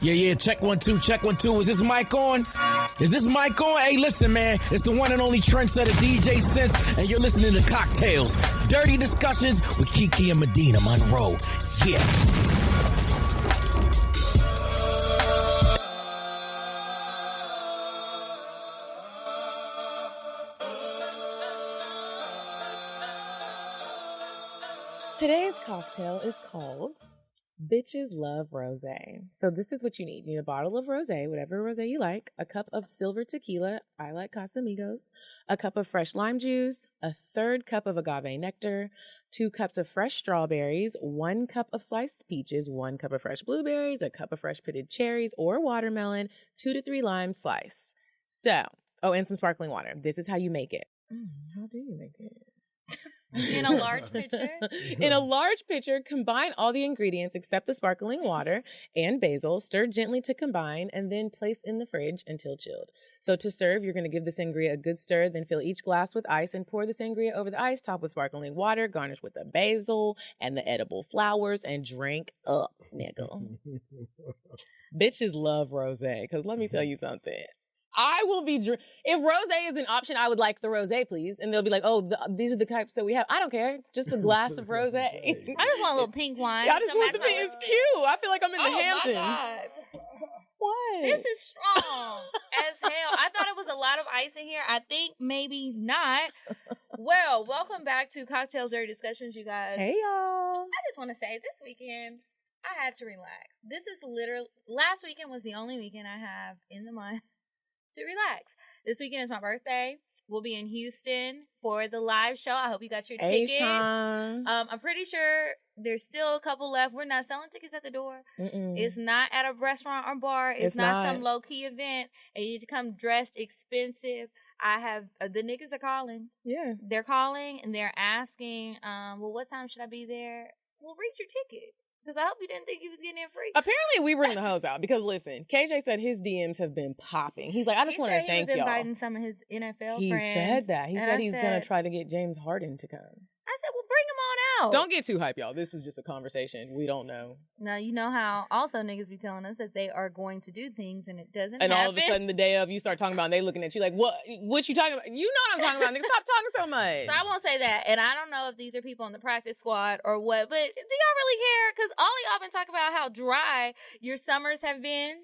Yeah, check 1 2, check 1 2. Is this mic on? Is this mic on? Hey, listen, man, it's the one and only trendsetter DJ Sense, and you're listening to Cocktails, Dirty Discussions with Kiki and Medina Monroe. Yeah. Today's cocktail is called Bitches Love Rosé. So this is what you need. You need a bottle of rosé, whatever rosé you like, a cup of silver tequila, I like Casamigos, a cup of fresh lime juice, a third cup of agave nectar, 2 cups of fresh strawberries, 1 cup of sliced peaches, 1 cup of fresh blueberries, a cup of fresh pitted cherries or watermelon, 2 to 3 limes sliced. So, and some sparkling water. This is how you make it. How do you make it? In a large pitcher? In a large pitcher, combine all the ingredients except the sparkling water and basil, stir gently to combine, and then place in the fridge until chilled. So to serve, you're going to give the sangria a good stir, then fill each glass with ice and pour the sangria over the ice, top with sparkling water, garnish with the basil and the edible flowers, and drink up, nigga. Bitches love rosé, because let me tell you something. I will be if rosé is an option, I would like the rosé, please. And they'll be like, these are the types that we have. I don't care. Just a glass of rosé. I just want a little pink wine. I just want the pink. It's cute. I feel like I'm in the Hamptons. My God. What? This is strong as hell. I thought it was a lot of ice in here. I think maybe not. Well, welcome back to Cocktails Dirty Discussions, you guys. Hey, y'all. I just want to say this weekend, I had to relax. This is last weekend was the only weekend I have in the month to relax. This weekend is my birthday. We'll be in Houston for the live show. I hope you got your tickets. I'm pretty sure there's still a couple left. We're not selling tickets at the door. It's not at a restaurant or bar. It's not some low-key event. And you need to come dressed expensive. I have, the niggas are calling. Yeah. They're calling and they're asking, well, what time should I be there? Well, read your ticket. Because I hope you didn't think you was getting in free. Apparently, we bring the hose out. Because, listen, KJ said his DMs have been popping. He's like, I just want to thank y'all. He was inviting some of his NFL friends. He said that. He said he's going to try to get James Harden to come. I said, well, bring him on out. Don't get too hype, y'all. This was just a conversation. We don't know. Now, you know how also niggas be telling us that they are going to do things and it doesn't and happen. All of a sudden, the day of, you start talking about and they looking at you like, what you talking about? You know what I'm talking about. Nigga, stop talking so much. So I won't say that. And I don't know if these are people on the practice squad or what, but do y'all really care? Because all of y'all been talking about how dry your summers have been.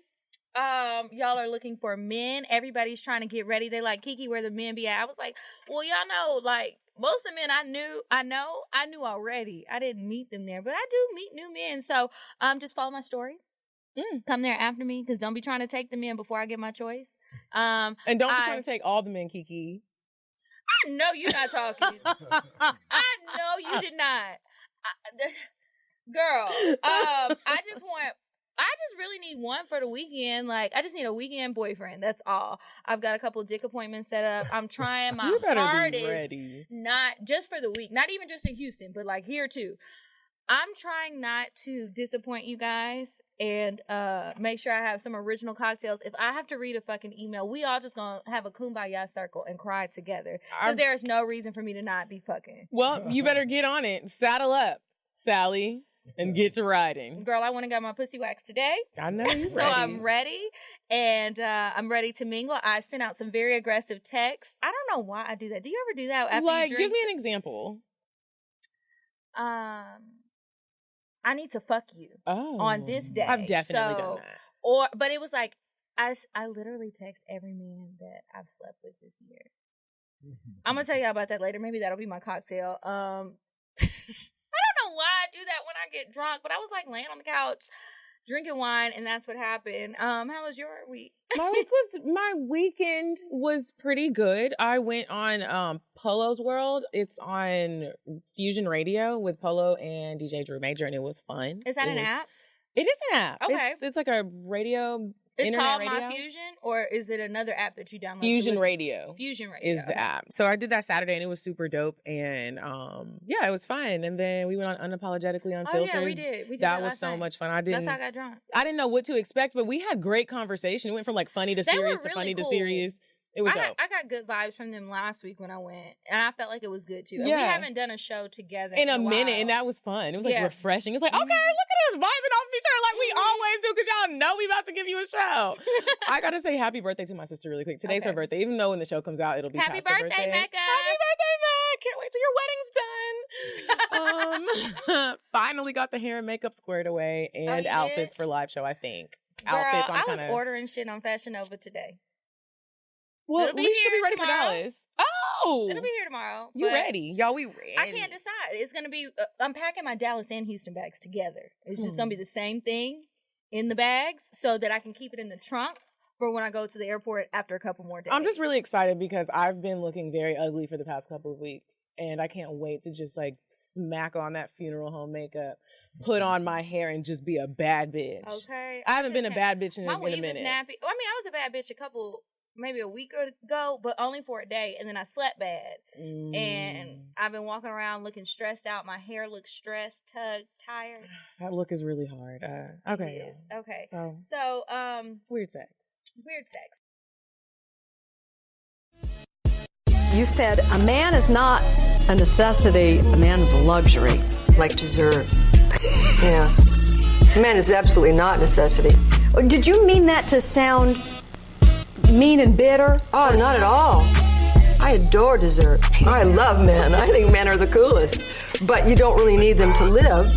Y'all are looking for men. Everybody's trying to get ready. They like, Kiki, where the men be at? I was like, well, y'all know, like, most of the men I knew already. I didn't meet them there, but I do meet new men. So, just follow my story. Come there after me, because don't be trying to take them in before I get my choice. And don't be trying to take all the men, Kiki. I know you're not talking. I know you did not. Girl, I just really need one for the weekend. Like, I just need a weekend boyfriend. That's all. I've got a couple of dick appointments set up. I'm trying my hardest. Not just for the week. Not even just in Houston, but like here too. I'm trying not to disappoint you guys and make sure I have some original cocktails. If I have to read a fucking email, we all just gonna have a kumbaya circle and cry together. Because there is no reason for me to not be fucking. Well, you better get on it. Saddle up, Sally. And get to riding. Girl, I went and got my pussy waxed today. I know you're ready. So I'm ready. And I'm ready to mingle. I sent out some very aggressive texts. I don't know why I do that. Do you ever do that after you drink? Give me an example. I need to fuck you on this day. I've definitely done that. But it was like, I literally text every man that I've slept with this year. I'm going to tell y'all about that later. Maybe that'll be my cocktail. I don't know why I do that when I get drunk, but I was like laying on the couch drinking wine, and that's what happened. How was your week? My weekend was pretty good. I went on Polo's World. It's on Fusion Radio with Polo and DJ Drew Major, and it was fun. Is that an app? It is an app. Okay. It's like a radio. It's called radio. My Fusion, or is it another app that you download? Fusion Radio. Fusion Radio is the app. So I did that Saturday, and it was super dope. And it was fun. And then we went on Unapologetically Unfiltered. Oh yeah, we did. That was so much fun. That's how I got drunk. I didn't know what to expect, but we had great conversation. It went from like funny to serious to funny to serious. It was dope. I got good vibes from them last week when I went, and I felt like it was good too. And we haven't done a show together in a minute, and that was fun. It was like refreshing. It was like, okay, look at us vibing off each other like we always do, because y'all know we about to out. I gotta say happy birthday to my sister really quick. Today's her birthday, even though when the show comes out, it'll be happy past her birthday, Mecca. Happy birthday, Mac. Can't wait till your wedding's done. Finally got the hair and makeup squared away and outfits for live show, I think. Girl, Outfits I was ordering shit on Fashion Nova today. Well, at least you'll be ready for Dallas. Oh! It'll be here tomorrow. You ready? Y'all, we ready. I can't decide. It's going to be, I'm packing my Dallas and Houston bags together. It's just going to be the same thing in the bags so that I can keep it in the trunk for when I go to the airport after a couple more days. I'm just really excited because I've been looking very ugly for the past couple of weeks. And I can't wait to just like smack on that funeral home makeup, put on my hair, and just be a bad bitch. Okay. I haven't been a bad bitch in a minute. My weave is nappy. Well, I mean, I was a bad bitch maybe a week ago, but only for a day, and then I slept bad. And I've been walking around looking stressed out. My hair looks stressed, tugged, tired. That look is really hard. Okay. It is. Okay. So, weird sex. You said a man is not a necessity, a man is a luxury. Like dessert. Yeah. A man is absolutely not a necessity. Did you mean that to sound mean and bitter? Oh, not at all. I adore dessert. I love men. I think men are the coolest. But you don't really need them to live.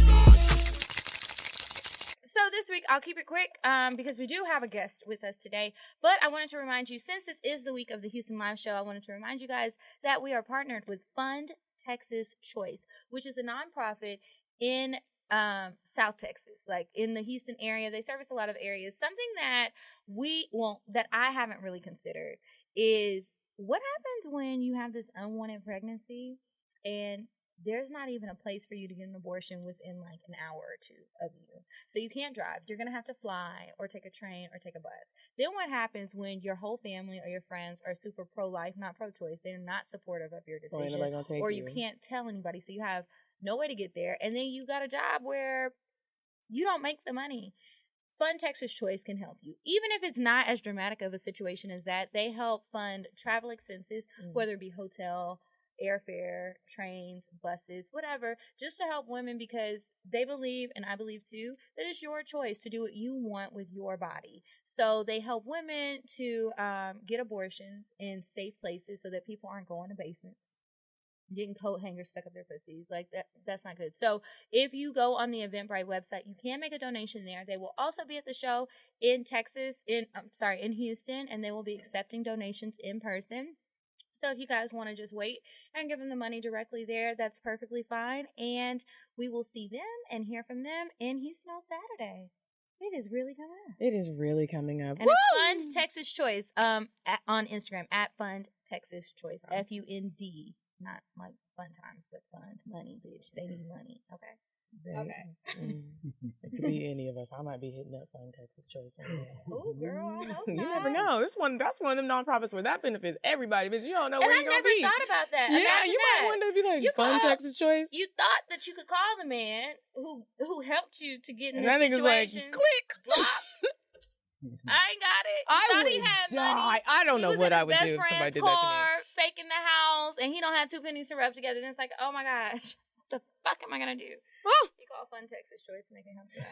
So this week, I'll keep it quick because we do have a guest with us today. But I wanted to remind you, since this is the week of the Houston Live Show, I wanted to remind you guys that we are partnered with Fund Texas Choice, which is a nonprofit in South Texas, like in the Houston area. They service a lot of areas. Something that that I haven't really considered is what happens when you have this unwanted pregnancy and there's not even a place for you to get an abortion within like an hour or two of you. So you can't drive. You're going to have to fly or take a train or take a bus. Then what happens when your whole family or your friends are super pro-life, not pro-choice? They're not supportive of your decision. Or you can't tell anybody. So you have no way to get there. And then you got a job where you don't make the money. Fund Texas Choice can help you. Even if it's not as dramatic of a situation as that, they help fund travel expenses, whether it be hotel, airfare, trains, buses, whatever, just to help women because they believe, and I believe too, that it's your choice to do what you want with your body. So they help women to get abortions in safe places so that people aren't going to basements, getting coat hangers stuck up their pussies. Like that's not good. So if you go on the Eventbrite website, you can make a donation there. They will also be at the show in in Houston, and they will be accepting donations in person. So if you guys want to just wait and give them the money directly there, that's perfectly fine. And we will see them and hear from them in Houston on Saturday. It is really coming up. It is really coming up. And it's Fund Texas Choice on Instagram at Fund Texas Choice. FUND. Not like fun times, but fund money, bitch. They need money. Okay. It could be any of us. I might be hitting up Fund Texas Choice one day. Oh, girl, I hope you not. never know. That's one of them nonprofits where that benefits everybody, but you don't know where you're going to be. And I never thought about that. Yeah, Imagine you might want to be like, Fund Texas Choice. You thought that you could call the man who helped you to get in this situation. Like, click. Blocked. I ain't got it. I thought he had money. I don't know what I would do if somebody did that to me. Faking the house, and he don't have two pennies to rub together. And it's like, oh my gosh, what the fuck am I gonna do? You call Fund Texas Choice and they can help you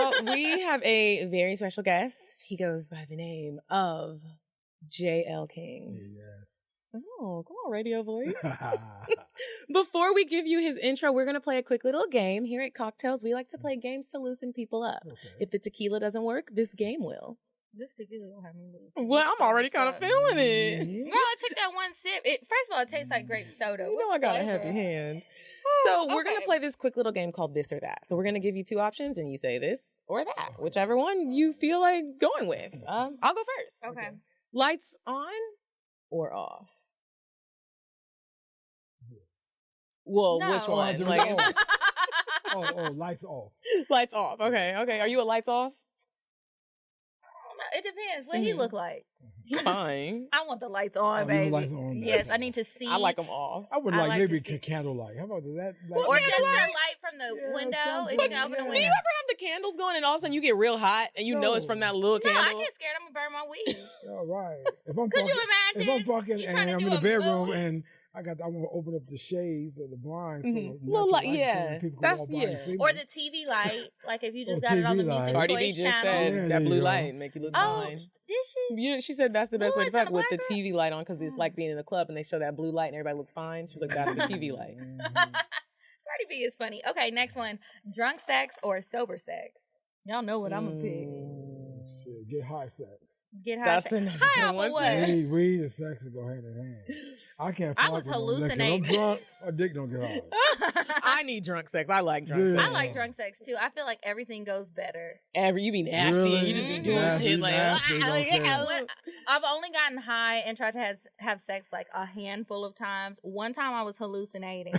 out. Y'all, we have a very special guest. He goes by the name of J.L. King. Yes. Oh, come on, radio voice. Before we give you his intro, we're going to play a quick little game. Here at Cocktails, we like to play games to loosen people up. Okay. If the tequila doesn't work, this game will. This tequila don't have me lose. Well, I'm already kind of feeling it. Girl, I took that one sip. First of all, it tastes like grape soda. You know I got a heavy hand. So we're going to play this quick little game called This or That. So we're going to give you two options, and you say this or that, whichever one you feel like going with. I'll go first. Okay. Lights on or off? Well, no. which one? Lights off. Lights off. Okay. Are you a lights off? It depends. What he look like? He's fine. I want the lights on, baby. Lights on, yes, I need to see. I like them off. I would like maybe candlelight. How about that? Or just the light from the window. If you can open the window. Do you ever have the candles going and all of a sudden you get real hot and you know it's from that little candle? No, I get scared. I'm gonna burn my weed. All right. Could you imagine? If I'm fucking and I'm in the bedroom and I want to open up the shades of the blinds. So the Little light, natural yeah. so people can That's walk by and yeah. see me. Or the TV light, like if you just Oh, got it on the TV music light. Cardi B choice just channel. said Yeah, that there blue you go. light make you look Oh, blind. did she? She said that's the best Blue way to light's fuck on with the the black TV light on because it's like being in the club and they show that blue light and everybody looks fine. She's like, that's the TV light. Cardi B is funny. Okay, next one. Drunk sex or sober sex? Y'all know what I'm gonna pick. Shit, get high sex. Get high That's sex. another High one. off of what? Weed and sex go hand in hand. I can't. I fuck was with no liquor. hallucinating. I'm drunk. My dick don't get hard. I need drunk sex. I like drunk Yeah. I sex. like drunk sex too. I feel like everything goes better. You be nasty. Really? You just be doing Nasty, shit like, nasty, don't care. When I've only gotten high and tried to have sex like a handful of times. One time I was hallucinating,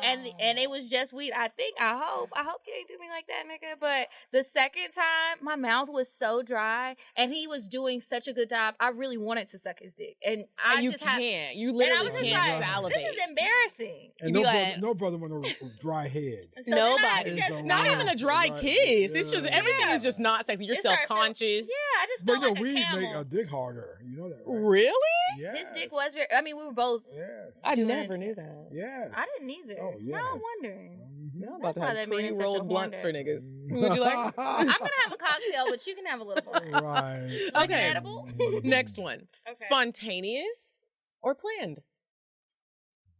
and it was just weed. I hope you ain't do me like that, nigga. But the second time, my mouth was so dry, and he was doing such a good job. I really wanted to suck his dick, and I you just can't. You And I literally was just can't like, salivate. this is embarrassing. And You be no, like- brother, no brother with no dry head. So then I had to Nobody. just It's Not stop. even a dry Right. kiss. It's just Yeah. everything is just not sexy. You're It started self-conscious. Yeah, I just But felt no, like a weed camel. make a dick harder. You know that, right? Really? Yes. His dick was very. I mean, we were both. Yes. I doing never it. knew that. Yes. I didn't either. Oh, yes. Now I'm wondering. Mhm. Now I'm about That's to why have that man is such a pre-rolled blunts for hornet. niggas. Would you like? I'm gonna have a cocktail, but you can have a little blunt. Right. Like Okay. an edible? Next one. Okay. Spontaneous or planned?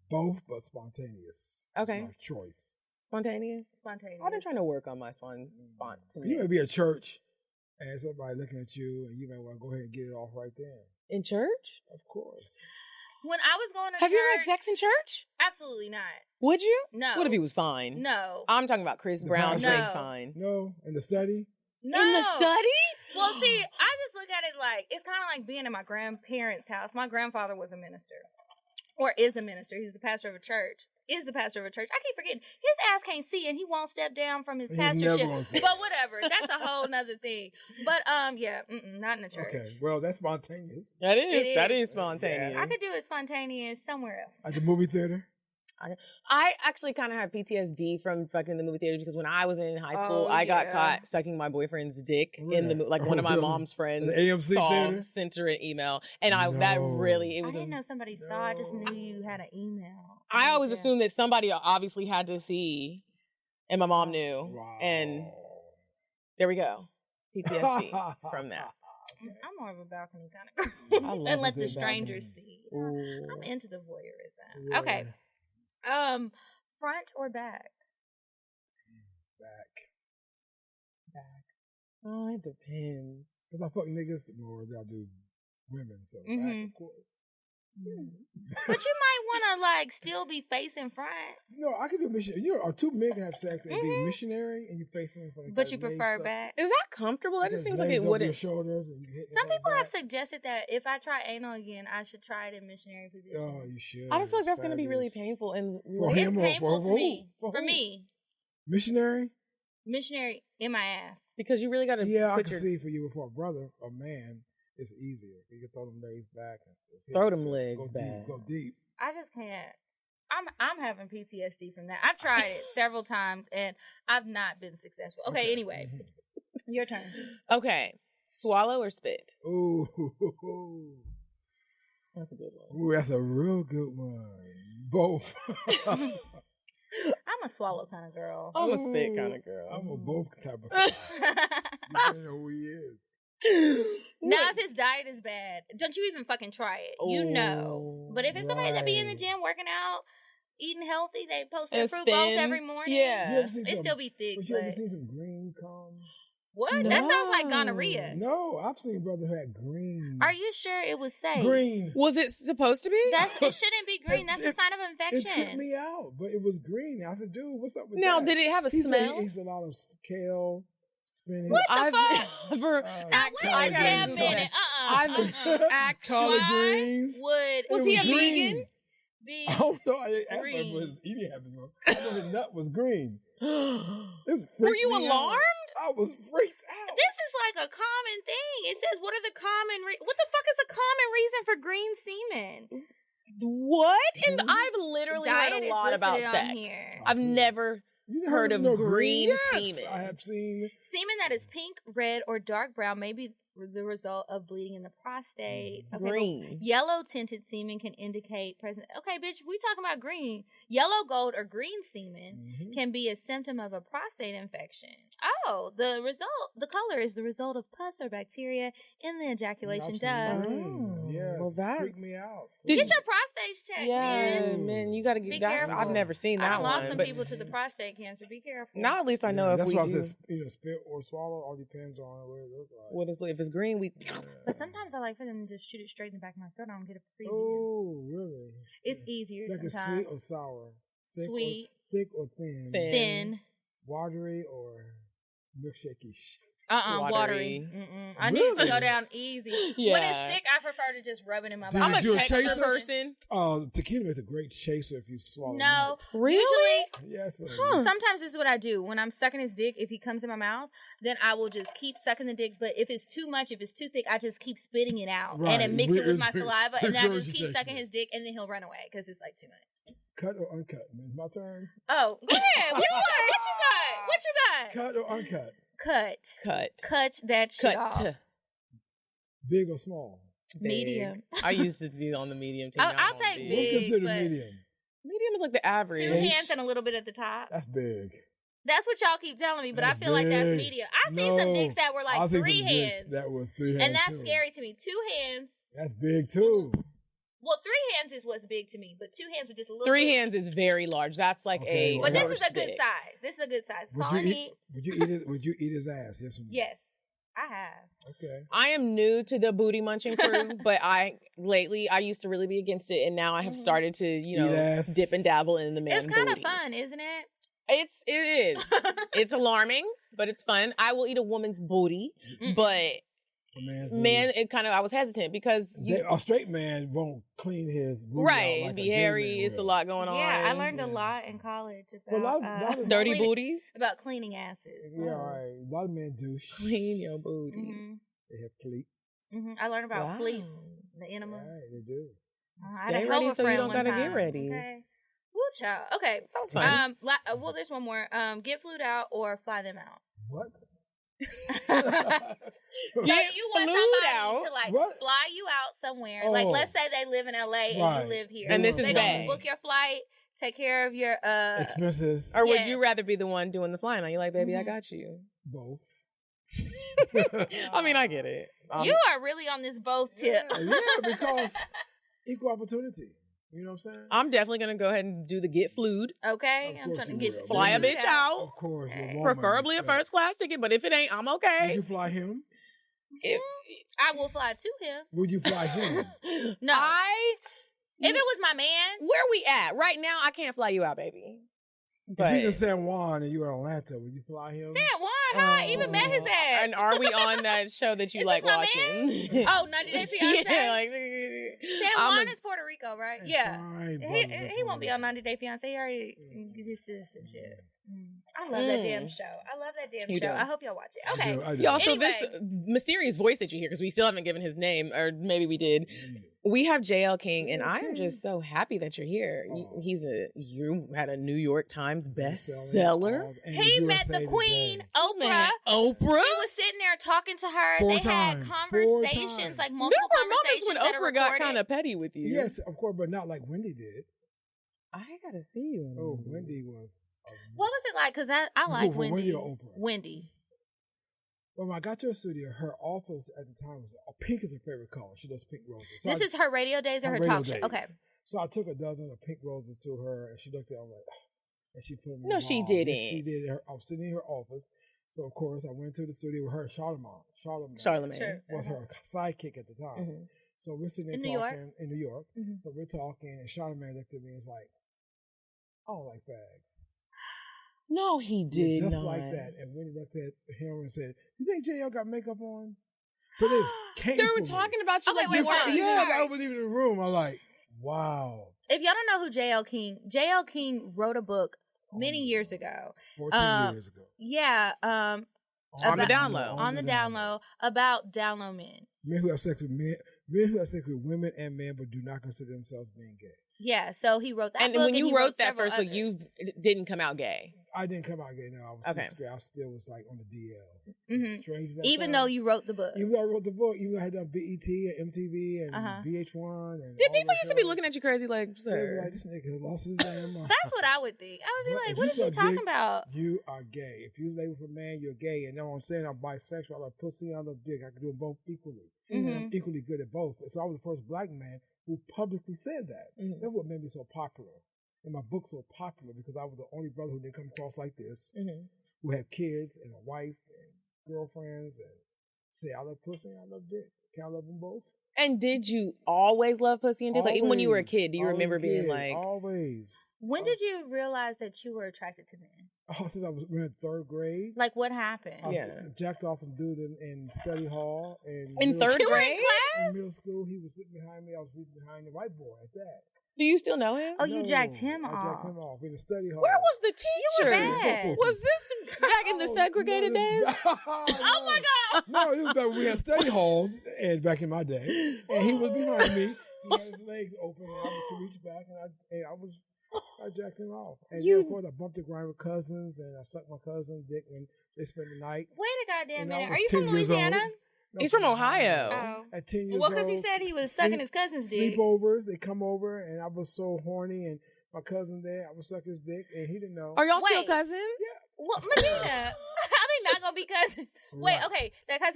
Both, but spontaneous. It's Okay. my choice. Spontaneous? Spontaneous. I've been trying to work on my You spontaneous. may be at church and somebody looking at you, and you may want to go ahead and get it off right there. In church? Of course. When I was going to Have church, you ever had sex in church? absolutely not. Would you? No. What if he was fine? No. I'm talking about Chris The Brown pastor? straight No. fine. No, in the study. No. In the study? Well, see, I just look at it like it's kind of like being in my grandparents' house. My grandfather was a minister, or is a minister. He's the pastor of a church. Is the pastor of a church. I keep forgetting. His ass can't see, and he won't step down from his He's never pastorship. gonna see. But whatever, that's a whole nother thing. But yeah, not in the church. Okay, well, that's spontaneous. That is. It That is. is spontaneous. I could do it spontaneous somewhere else. At the movie theater. I actually kind of have PTSD from fucking the movie theater because when I was in high school, Oh, I got yeah. caught sucking my boyfriend's dick in the like one of my Really? mom's friends The AMC saw, theater? sent her an email, and that No. really it I was. didn't know somebody saw. I just knew you had an email. I always Yeah. assumed that somebody obviously had to see, and my mom knew, Wow. and there we go, PTSD from that. I'm more of a balcony kind of I girl. love And a let the good strangers balcony. see. Ooh. I'm into the voyeurism. Yeah. Okay. Front or back? Back. Oh, it depends. Because I fuck niggas more than I do women, so back, Mhm. of course. But you might want to like still be facing front. No, I can do missionary. You know, two men can have sex and be missionary, and you facing in front of But you prefer back. Is that comfortable? That just seems like it Your wouldn't. shoulders and you hit Some the people have back. suggested that if I try anal again, I should try it in missionary position. Oh, you should. I just feel like It's that's going to be really fabulous. painful and For It's him or painful for to me. who? For who? me, Missionary? missionary in my ass. because you really got to Yeah, I put can your see for you. For a brother, a man, it's easier. You can throw them legs back. And just hit Throw it. them legs Go back. Deep, go deep. I just can't. I'm having PTSD from that. I've tried it several times and I've not been successful. Okay, anyway, your turn. Okay, swallow or spit? Ooh, That's a good one. ooh, that's a real good one. Both. I'm a swallow kind of girl. I'm a spit Ooh, kind of girl. I'm a both type of guy. Depending on who he is. Now, if his diet is bad, don't you even fucking try it. You know. Oh, But if it's somebody that be in the right. gym working out, eating healthy, they post And their it's fruit bowls thin. every morning. Yeah. You ever seen It some- still be thick, But you ever but seen some green cum? what? That sounds like gonorrhea. No, I've seen brother who had green. Are you sure it was safe? Green. Was it supposed to be? It shouldn't be green. That's a It- sign of It tripped infection. me out, but it was green. I said, dude, what's up with Now, that? did it have a He said smell? he eats a lot of kale, spinach. What the I've fuck? never Now, wait collard a damn greens. minute. I've collard actually. greens. Would Was It he a green. vegan? be I don't know. I didn't ask him Green. what his eating habits were. I know his nut was green. It Were freaked you me out. alarmed? I was freaked out. This is like a common thing. It says, what are the common what the fuck is a common reason for green semen? What? And I've literally Diet heard is a lot about listed on sex. here. I've never. You heard of no green yes, semen? I have seen. Semen that is pink, red, or dark brown may be the result of bleeding in the prostate. Okay, Green. Yellow tinted semen can indicate present. Okay, bitch, we talking about green. Yellow, gold, or green semen can be a symptom of a prostate infection. Oh, the color is the result of pus or bacteria in the ejaculation duct. Yes, well, freak that's- me out. Get your prostates checked, Yeah, man. man, you got to Be get. That's, careful. I've never seen I that done lost one, some but people to the prostate cancer. Be careful. now at least I know if that's we why do. I said, spit or swallow. All depends on what it looks like. What is if it's green? We But sometimes I like for them to just shoot it straight in the back of my throat. I don't get a preview. Oh, really? It's easier Like a sometimes. sweet or sour? Sweet. Thick or thin? Thin. Watery or milkshakey? Watery. I need it to go down easy. When it's Yeah. thick, I prefer to just rub it in my Did mouth. I'm a you a texture chaser? person. Oh, tequila makes a great chaser if you swallow. No. Really? Usually, Yes. sometimes this is what I do. When I'm sucking his dick, if he comes in my mouth, then I will just keep sucking the dick. But if it's too much, if it's too thick, I just keep spitting it out. Right. And then mix it with my It's- saliva. And then I just keep regurgitating sucking it. his dick. And then he'll run away because it's like too much. Cut or uncut? It's my turn. Oh, go ahead. What you got? What you got? What you got? Cut or uncut? Cut that shit off. Cut. Big or small? Medium. I used to be on the medium team. I'll take What's big. considered but medium? Medium is like the average. 2 hands and a little bit at the top. That's big. That's what y'all keep telling me, but I That's feel like that's big. medium. I've seen some dicks that were like I've seen 3 some dicks hands. That was 3 hands. And that's too. scary to me. 2 hands. That's big too. Well, 3 hands is what's big to me, but 2 hands are just a little 3 bit. hands is very large. That's like Okay, a. well, But this horse is a good dick. size. This is a good size. That's Would all I you need. eat? Would you eat it? Would you eat his ass? Yes or no? Yes, I have. Okay. I am new to the booty munching crew, but I used to really be against it, and now I have started to, Eat ass. dip and dabble in the man It's kind of booty. fun, isn't it? It is. It's alarming, but it's fun. I will eat a woman's booty, but A man's man, I was hesitant because a straight man won't clean his booty right, out like it'd a be gay hairy. man It's a will. lot going on. Yeah, I learned a lot in college Well, about lot of- dirty cleaning- booties. about cleaning asses. Yeah, all right. A lot of men douche. Clean your booty. hmm They have pleats. I learned about Wow. fleets, the enema. Right, they do. I Stay had a ready helper so you friend don't one gotta get time. ready. Okay. Woo, child. Okay. That was fun. Well, there's one more. Get flued out or fly them out. What? So you want flued somebody out? to like What? fly you out somewhere. Like Oh. let's say they live in LA and Right. you live here. And this they is gonna bad. book your flight, take care of your Expenses. Or would Yes. you rather be the one doing the flying? Are you like, baby, I got you? Both. I mean, I get it. you are really on this both tip. Yeah, because equal opportunity. You know what I'm saying? I'm definitely gonna go ahead and do the get flued, Okay. Of I'm course trying to you get will. fly a flued bitch out, Of course. with woman, preferably a yeah. first class ticket. But if it ain't, I'm Would okay. you fly him? If, I will fly to him. Would you fly him? No. If it was my man, where we at right now? I can't fly you out, baby. If But he's in San Juan and you in Atlanta, would you fly him? San Juan, huh? I even met his ass. and are we on that show that you Is like this my watching? Oh, 90 Day Fiancé? yeah, like San I'm Juan a- is Puerto Rico, right? That's Yeah. fine, He brother. won't be on 90 Day Fiancé. He already gets his citizenship. I love that damn show. I love that damn You show. do. I hope y'all watch it. Okay. I do. Y'all, so Anyway. this mysterious voice that you hear, because we still haven't given his name, or maybe we did. We have JL King, and I am just so happy that you're here. You had a New York Times bestseller. And He the met the USA queen, Today. Oprah. Oprah. He was sitting there talking to her. 4 They had times. 4 conversations, times. like There multiple were moments conversations when that are Oprah got recorded. kind of petty with you. Yes, of course, but not like Wendy did. I gotta see you. Oh, Wendy was. What was it like? Because I like for Wendy. Wendy or Oprah? Wendy. When I got to her studio, her office at the time was pink is her favorite color. She does pink roses. So This is her radio days or her radio talk show? days. Okay. So I took a dozen of pink roses to her, and she looked at it, I'm like, and she put them in No, the she ball. didn't. Yes, she did. I was sitting in her office. So, of course, I went to the studio with her, Charlemagne. Charlemagne. Sure. was her sidekick at the time. Mhm. So we're sitting there In New York? talking in New York. Mhm. So we're talking, and Charlemagne looked at me and was like, I don't like fags. No, he did Just not. like that. And when he looked at him and said, you think JL got makeup on? So this came They for were me. talking about you Okay, like wait, you were. wait. Yeah, Sorry. I was even in the room. I'm like, wow. If y'all don't know who J.L. King wrote a book many years ago. 14 years ago. Yeah. On the down low. On the down low about down low men. Men who have sex with men who have sex with women and men but do not consider themselves being gay. Yeah, so he wrote that And book. when you he wrote that several first book, others. you didn't come out gay. I didn't come out gay. No, I was Okay. too scared. I still was like on the DL. Mhm. Strange as that Even sounds. though you wrote the book. Even though I wrote the book, even though I had done BET and MTV and Uh-huh. VH1 and Did all people those used to be shows, looking at you crazy like, they were sir? like, this nigga lost his damn mind. That's what I would think. I would be But like, if what you is he suck talking dick, about? You are gay. If you label for a man, you're gay. And now I'm saying I'm bisexual. I love pussy, I love dick. I can do them both equally. And I'm equally good at both. So I was the first black man who publicly said that. That's what made me so popular. And my book's so popular because I was the only brother who didn't come across like this, who had kids and a wife and girlfriends and say, I love pussy, I love dick. Can I love them both? And did you always love pussy and dick? Like, even when you were a Always. kid, do you remember being like... Always. When did you realize that you were attracted to men? Oh, since I was in third grade. Like, what happened? I was Yeah. jacked off and dude in study hall. And In third grade? In middle school, he was sitting behind me. I was reading behind the white boy at that. Do you still know him? Oh, you jacked him I off. jacked him off in the study hall. Where was the teacher? bad. Was this back in the segregated days? Oh my God! No, it was back when we had study halls and back in my day. And he was behind me. He had his legs open and I was reach back and I jacked him off. And then, of course, I bumped the ground with cousins and I sucked my cousin's dick when they spent the night. Wait a goddamn And I minute. was Are you 10 from years old. Louisiana? No, He's from Ohio. Oh. At 10 years Well, old. because he said he was sucking his cousin's dick. Sleepovers, they come over and I was so horny and my cousin there, I would suck his dick and he didn't know. Are y'all still Wait. cousins? Well, Medina, how they not gonna be cousins? Wait, Right. okay.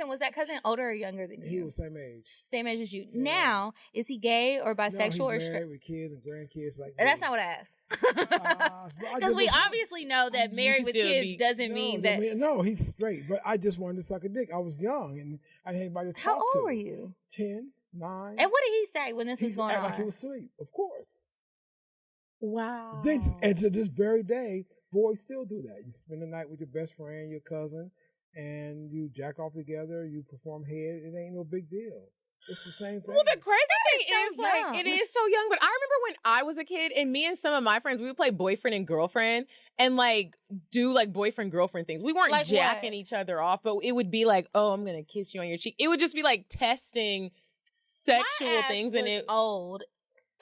Was that cousin older or younger than you? He was same age. Same age as you. Now, is he gay or bisexual no, or he's straight? married with kids and grandkids like That's me. not what I asked. Because Because we obviously know that married can with still kids be- doesn't mean that. No, he's straight. But I just wanted to suck a dick. I was young and I didn't have anybody to How talk to. old were you? 10, 9. And what did he say when this was He going acted on? like he was asleep, of course. Wow. And to this very day, boys still do that. You spend the night with your best friend, your cousin, and you jack off together, you perform head. It ain't no big deal. It's the same thing. Well, the crazy thing so is, like, young. it is so young. But I remember when I was a kid, and me and some of my friends, we would play boyfriend and girlfriend, and like do like boyfriend girlfriend things. We weren't Like jacking what? each other off, but it would be like, oh, I'm gonna kiss you on your cheek. It would just be like testing sexual My ass things, was and it old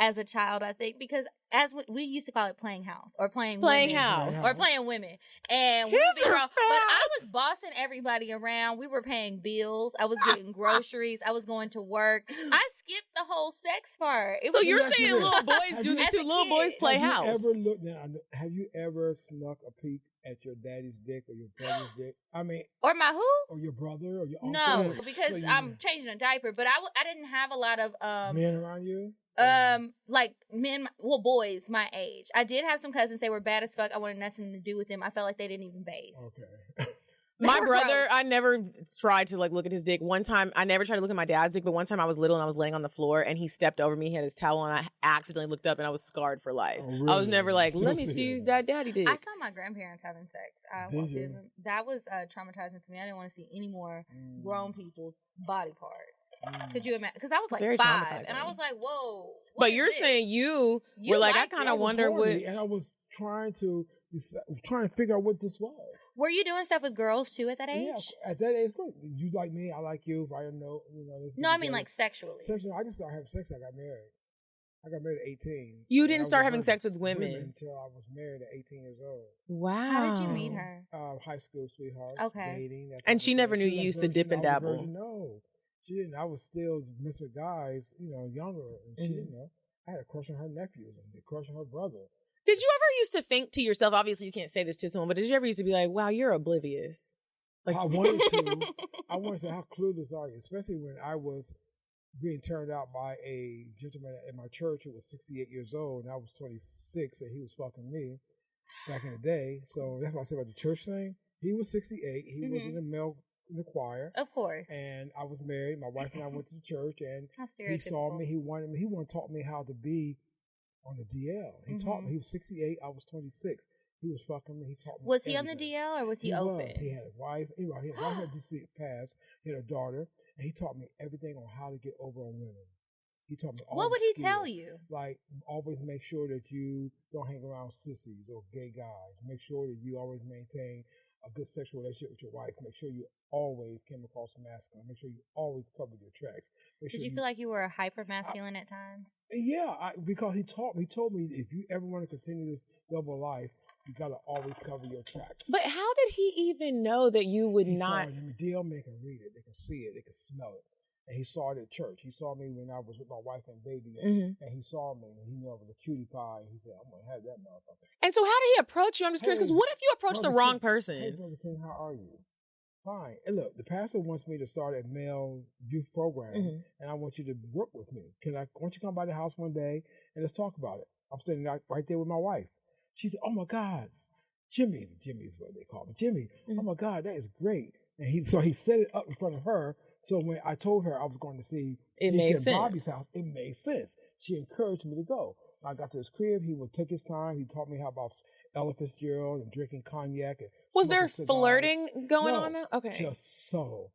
as a child, I think, because as we used to call it playing house or playing women. house. Or playing women. And we Kids would be are wrong. But I fast. was bossing everybody around. We were paying bills. I was getting groceries. I was going to work. I skipped the whole sex part. It So was you're Yes, saying you did. little boys Have do you- this As too? a Little kid. boys play have house. Have you ever snuck a peek at your daddy's dick or your brother's dick? I mean, Or my who? or your brother or your uncle? No, because So you- I'm changing a diaper. But I didn't have a lot of men around you. like men, well, boys my age. I did have some cousins. They were bad as fuck. I wanted nothing to do with them. I felt like they didn't even bathe. Okay. My They were brother, gross. I never tried to like look at his dick. One time, I never tried to look at my dad's dick, but one time I was little and I was laying on the floor and he stepped over me, he had his towel on, and I accidentally looked up and I was scarred for life. Oh, I was really? never like, So let me sad. see that daddy dick. I saw my grandparents having sex. I Did walked you? in. That was traumatizing to me. I didn't want to see any more grown people's body parts. Could you imagine? Because I was like very 5, traumatizing. and I was like, "Whoa!" what But is you're this? saying you You were like, I liked kind it. of wonder what. And I was trying to figure out what this was. Were you doing stuff with girls too at that age? Yeah, at that age, of course, you like me, I like you. If I didn't know, let's get No, I mean together. like sexually. Sexual. I just started having sex. I got married. I got married at 18. You And didn't I was start with having sex with women. until I was married at 18 years old. Wow. How did you meet her? High school sweetheart. Okay. Dating. that And type she of never thing. knew She you was used to virgin. dip and I was a dabble. virgin. No, she didn't. I was still mess with guys, younger, and she didn't know. I had a crush on her nephews and a crush on her brother. Did you ever used to think to yourself, obviously you can't say this to someone, but did you ever used to be like, wow, you're oblivious? Like, I wanted to say, how clueless are you? Especially when I was being turned out by a gentleman at my church who was 68 years old, and I was 26, and he was fucking me back in the day. So that's what I said about the church thing. He was 68. He was in the choir. Of course. And I was married. My wife and I went to the church, and How he saw stereotypical. me. He wanted me. He taught me how to be on the DL. He taught me. He was 68. I was 26. He was fucking me. He taught me. Was he on the everything. DL or was he open? Was. He had a wife. He had a wife had DC passed. He had a daughter, and he taught me everything on how to get over on women. He taught me all What the would he skills. tell you? Like, always make sure that you don't hang around sissies or gay guys. Make sure that you always maintain a good sexual relationship with your wife, make sure you always came across masculine. Make sure you always covered your tracks. Did you feel like you were hyper masculine at times? Yeah, because he told me if you ever want to continue this double life, you got to always cover your tracks. But how did he even know that you would he not? Saw it in the deal, they can read it, they can see it, they can smell it. And he saw it at church. He saw me when I was with my wife and baby, and he saw me, and he knew I was a cutie pie. And he said, "I'm gonna have that motherfucker." And so, how did he approach you? I'm just curious, because what if you approach the wrong person? Hey, Brother King, how are you? Fine. And look, the pastor wants me to start a male youth program, and I want you to work with me. Won't you come by the house one day and let's talk about it? I'm sitting right there with my wife. She said, "Oh my God, Jimmy is what they call me, Jimmy. Oh my God, that is great." And he set it up in front of her. So when I told her I was going to see Bobby's house, it made sense. She encouraged me to go. I got to his crib. He would take his time. He taught me how about Ella Fitzgerald and drinking cognac. And was there flirting going on though? Okay. Just subtle.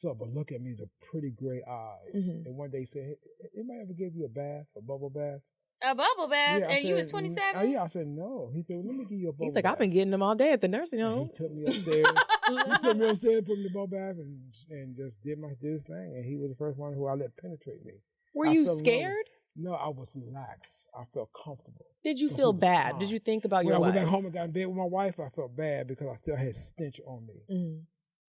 But look at me, the pretty gray eyes. And one day he said, "Hey, anybody ever gave you a bubble bath? A bubble bath? Yeah, and you was 27? Yeah, I said, no. He said, well, let me give you a bubble bath. He's like, I've been getting them all day at the nursing home. He took me upstairs. Put me in the bubble bath and just did his thing. And he was the first one who I let penetrate me. Were you scared? No, I was relaxed. I felt comfortable. Did you feel bad? Did you think about your wife? When I went back home and got in bed with my wife, I felt bad because I still had stench on me.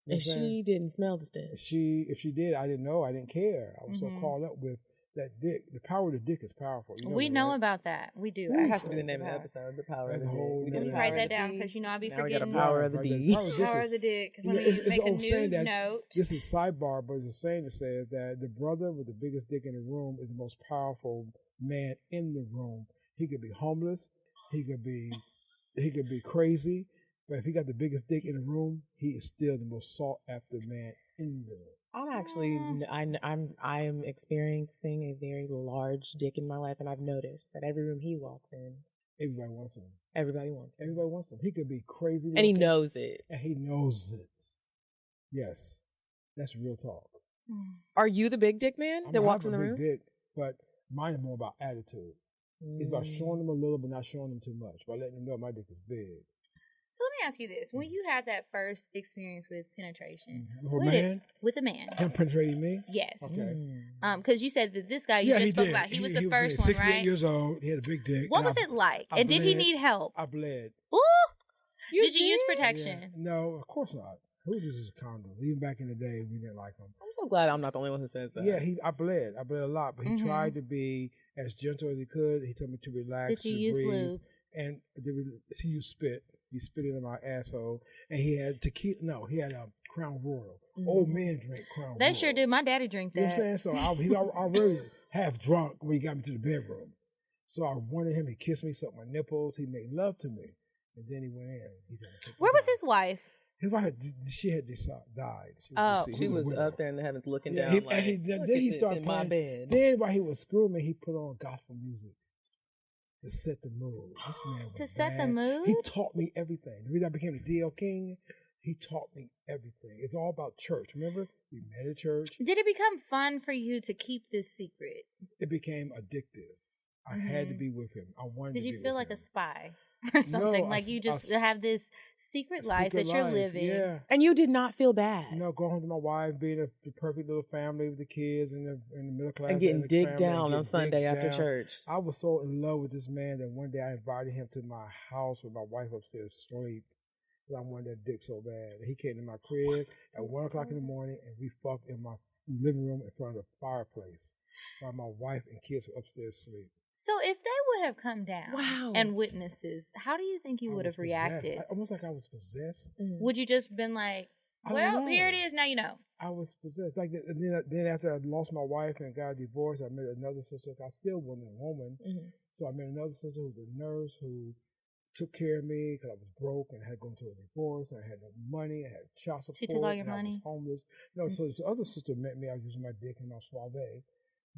And she didn't smell the stench. If she did, I didn't know. I didn't care. I was so caught up with that dick. The power of the dick is powerful. We know about that. We do. That has to be the name of the episode. The power of the dick. We didn't write that down because I'll be forgetting. We got a power of the D. Power of the dick. Let me make a new note. This is sidebar, but it's a saying that says that the brother with the biggest dick in the room is the most powerful man in the room. He could be homeless. He could be crazy. But if he got the biggest dick in the room, he is still the most sought after man in the room. I'm actually, I'm experiencing a very large dick in my life, and I've noticed that every room he walks in, everybody wants him. Everybody wants him. Everybody wants him. He could be crazy, and he knows it. And he knows it. Yes, that's real talk. Are you the big dick man that walks in the room? Dick, but mine is more about attitude. It's about showing them a little, but not showing them too much. By letting them know my dick is big. So let me ask you this: when you had that first experience with penetration, with a man, him penetrating me, yes, okay, because you said that this guy you just spoke about, he was the first one, right? 68 years old, he had a big dick. What was it like? And did he need help? I bled. Ooh, did you use protection? Yeah. No, of course not. Who uses condoms? Even back in the day, we didn't like them. I'm so glad I'm not the only one who says that. Yeah, I bled a lot, but he tried to be as gentle as he could. He told me to relax. Did you use lube? And he used spit. He spit it in my asshole, and he had tequila. No, he had a Crown Royal. Old men drink Crown Royal. They sure do. My daddy drank that. You know what I'm saying? So he already half drunk when he got me to the bedroom. So I wanted him. He kissed me, sucked my nipples. He made love to me, and then he went in. He said, "Where was his wife?" His wife, she had just died. She was up there in the heavens looking down. Then he started playing. My bed. Then while he was screwing me, he put on gospel music to set the mood. This man was set the mood? He taught me everything. The reason I became the DL King, he taught me everything. It's all about church. Remember? We met at church. Did it become fun for you to keep this secret? It became addictive. I had to be with him. I wanted to be with him. Did you feel like a spy? Or something like you just have this secret life that you're living, and you did not feel bad. Going home to my wife, being the perfect little family with the kids and the middle class, and getting digged down on Sunday after church. I was so in love with this man that one day I invited him to my house with my wife upstairs asleep. I wanted that dick so bad. And he came to my crib at 1:00 in the morning, and we fucked in my living room in front of the fireplace while my wife and kids were upstairs asleep. So if they would have come down and witnesses, how do you think you would have reacted? Almost like I was possessed. Would you just been like, well, here it is, now you know? I was possessed. Like then after I lost my wife and got a divorce, I met another sister. I still wasn't a woman. So I met another sister who was a nurse who took care of me because I was broke and I had gone through a divorce. I had no money. I had child support. She took all your money? I was homeless. No, so this other sister met me. I was using my dick and my suave.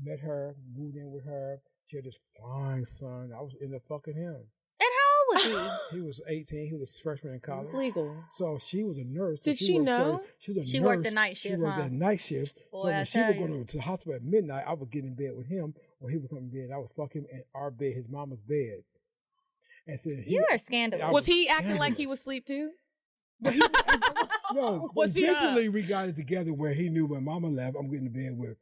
Met her, moved in with her. She had this fine son. I was in the fucking him. And how old was he? He was 18. He was a freshman in college. It's legal. So she was a nurse. Did she know? She worked the night shift. She worked the night shift. Boy, so when she would go to the hospital at midnight, I would get in bed with him, or he would come in bed. I would fuck him in our bed, his mama's bed. And so you are scandalous. Was he acting like he was asleep too? No, What's he eventually we got it together where he knew when Mama left, I'm getting to bed with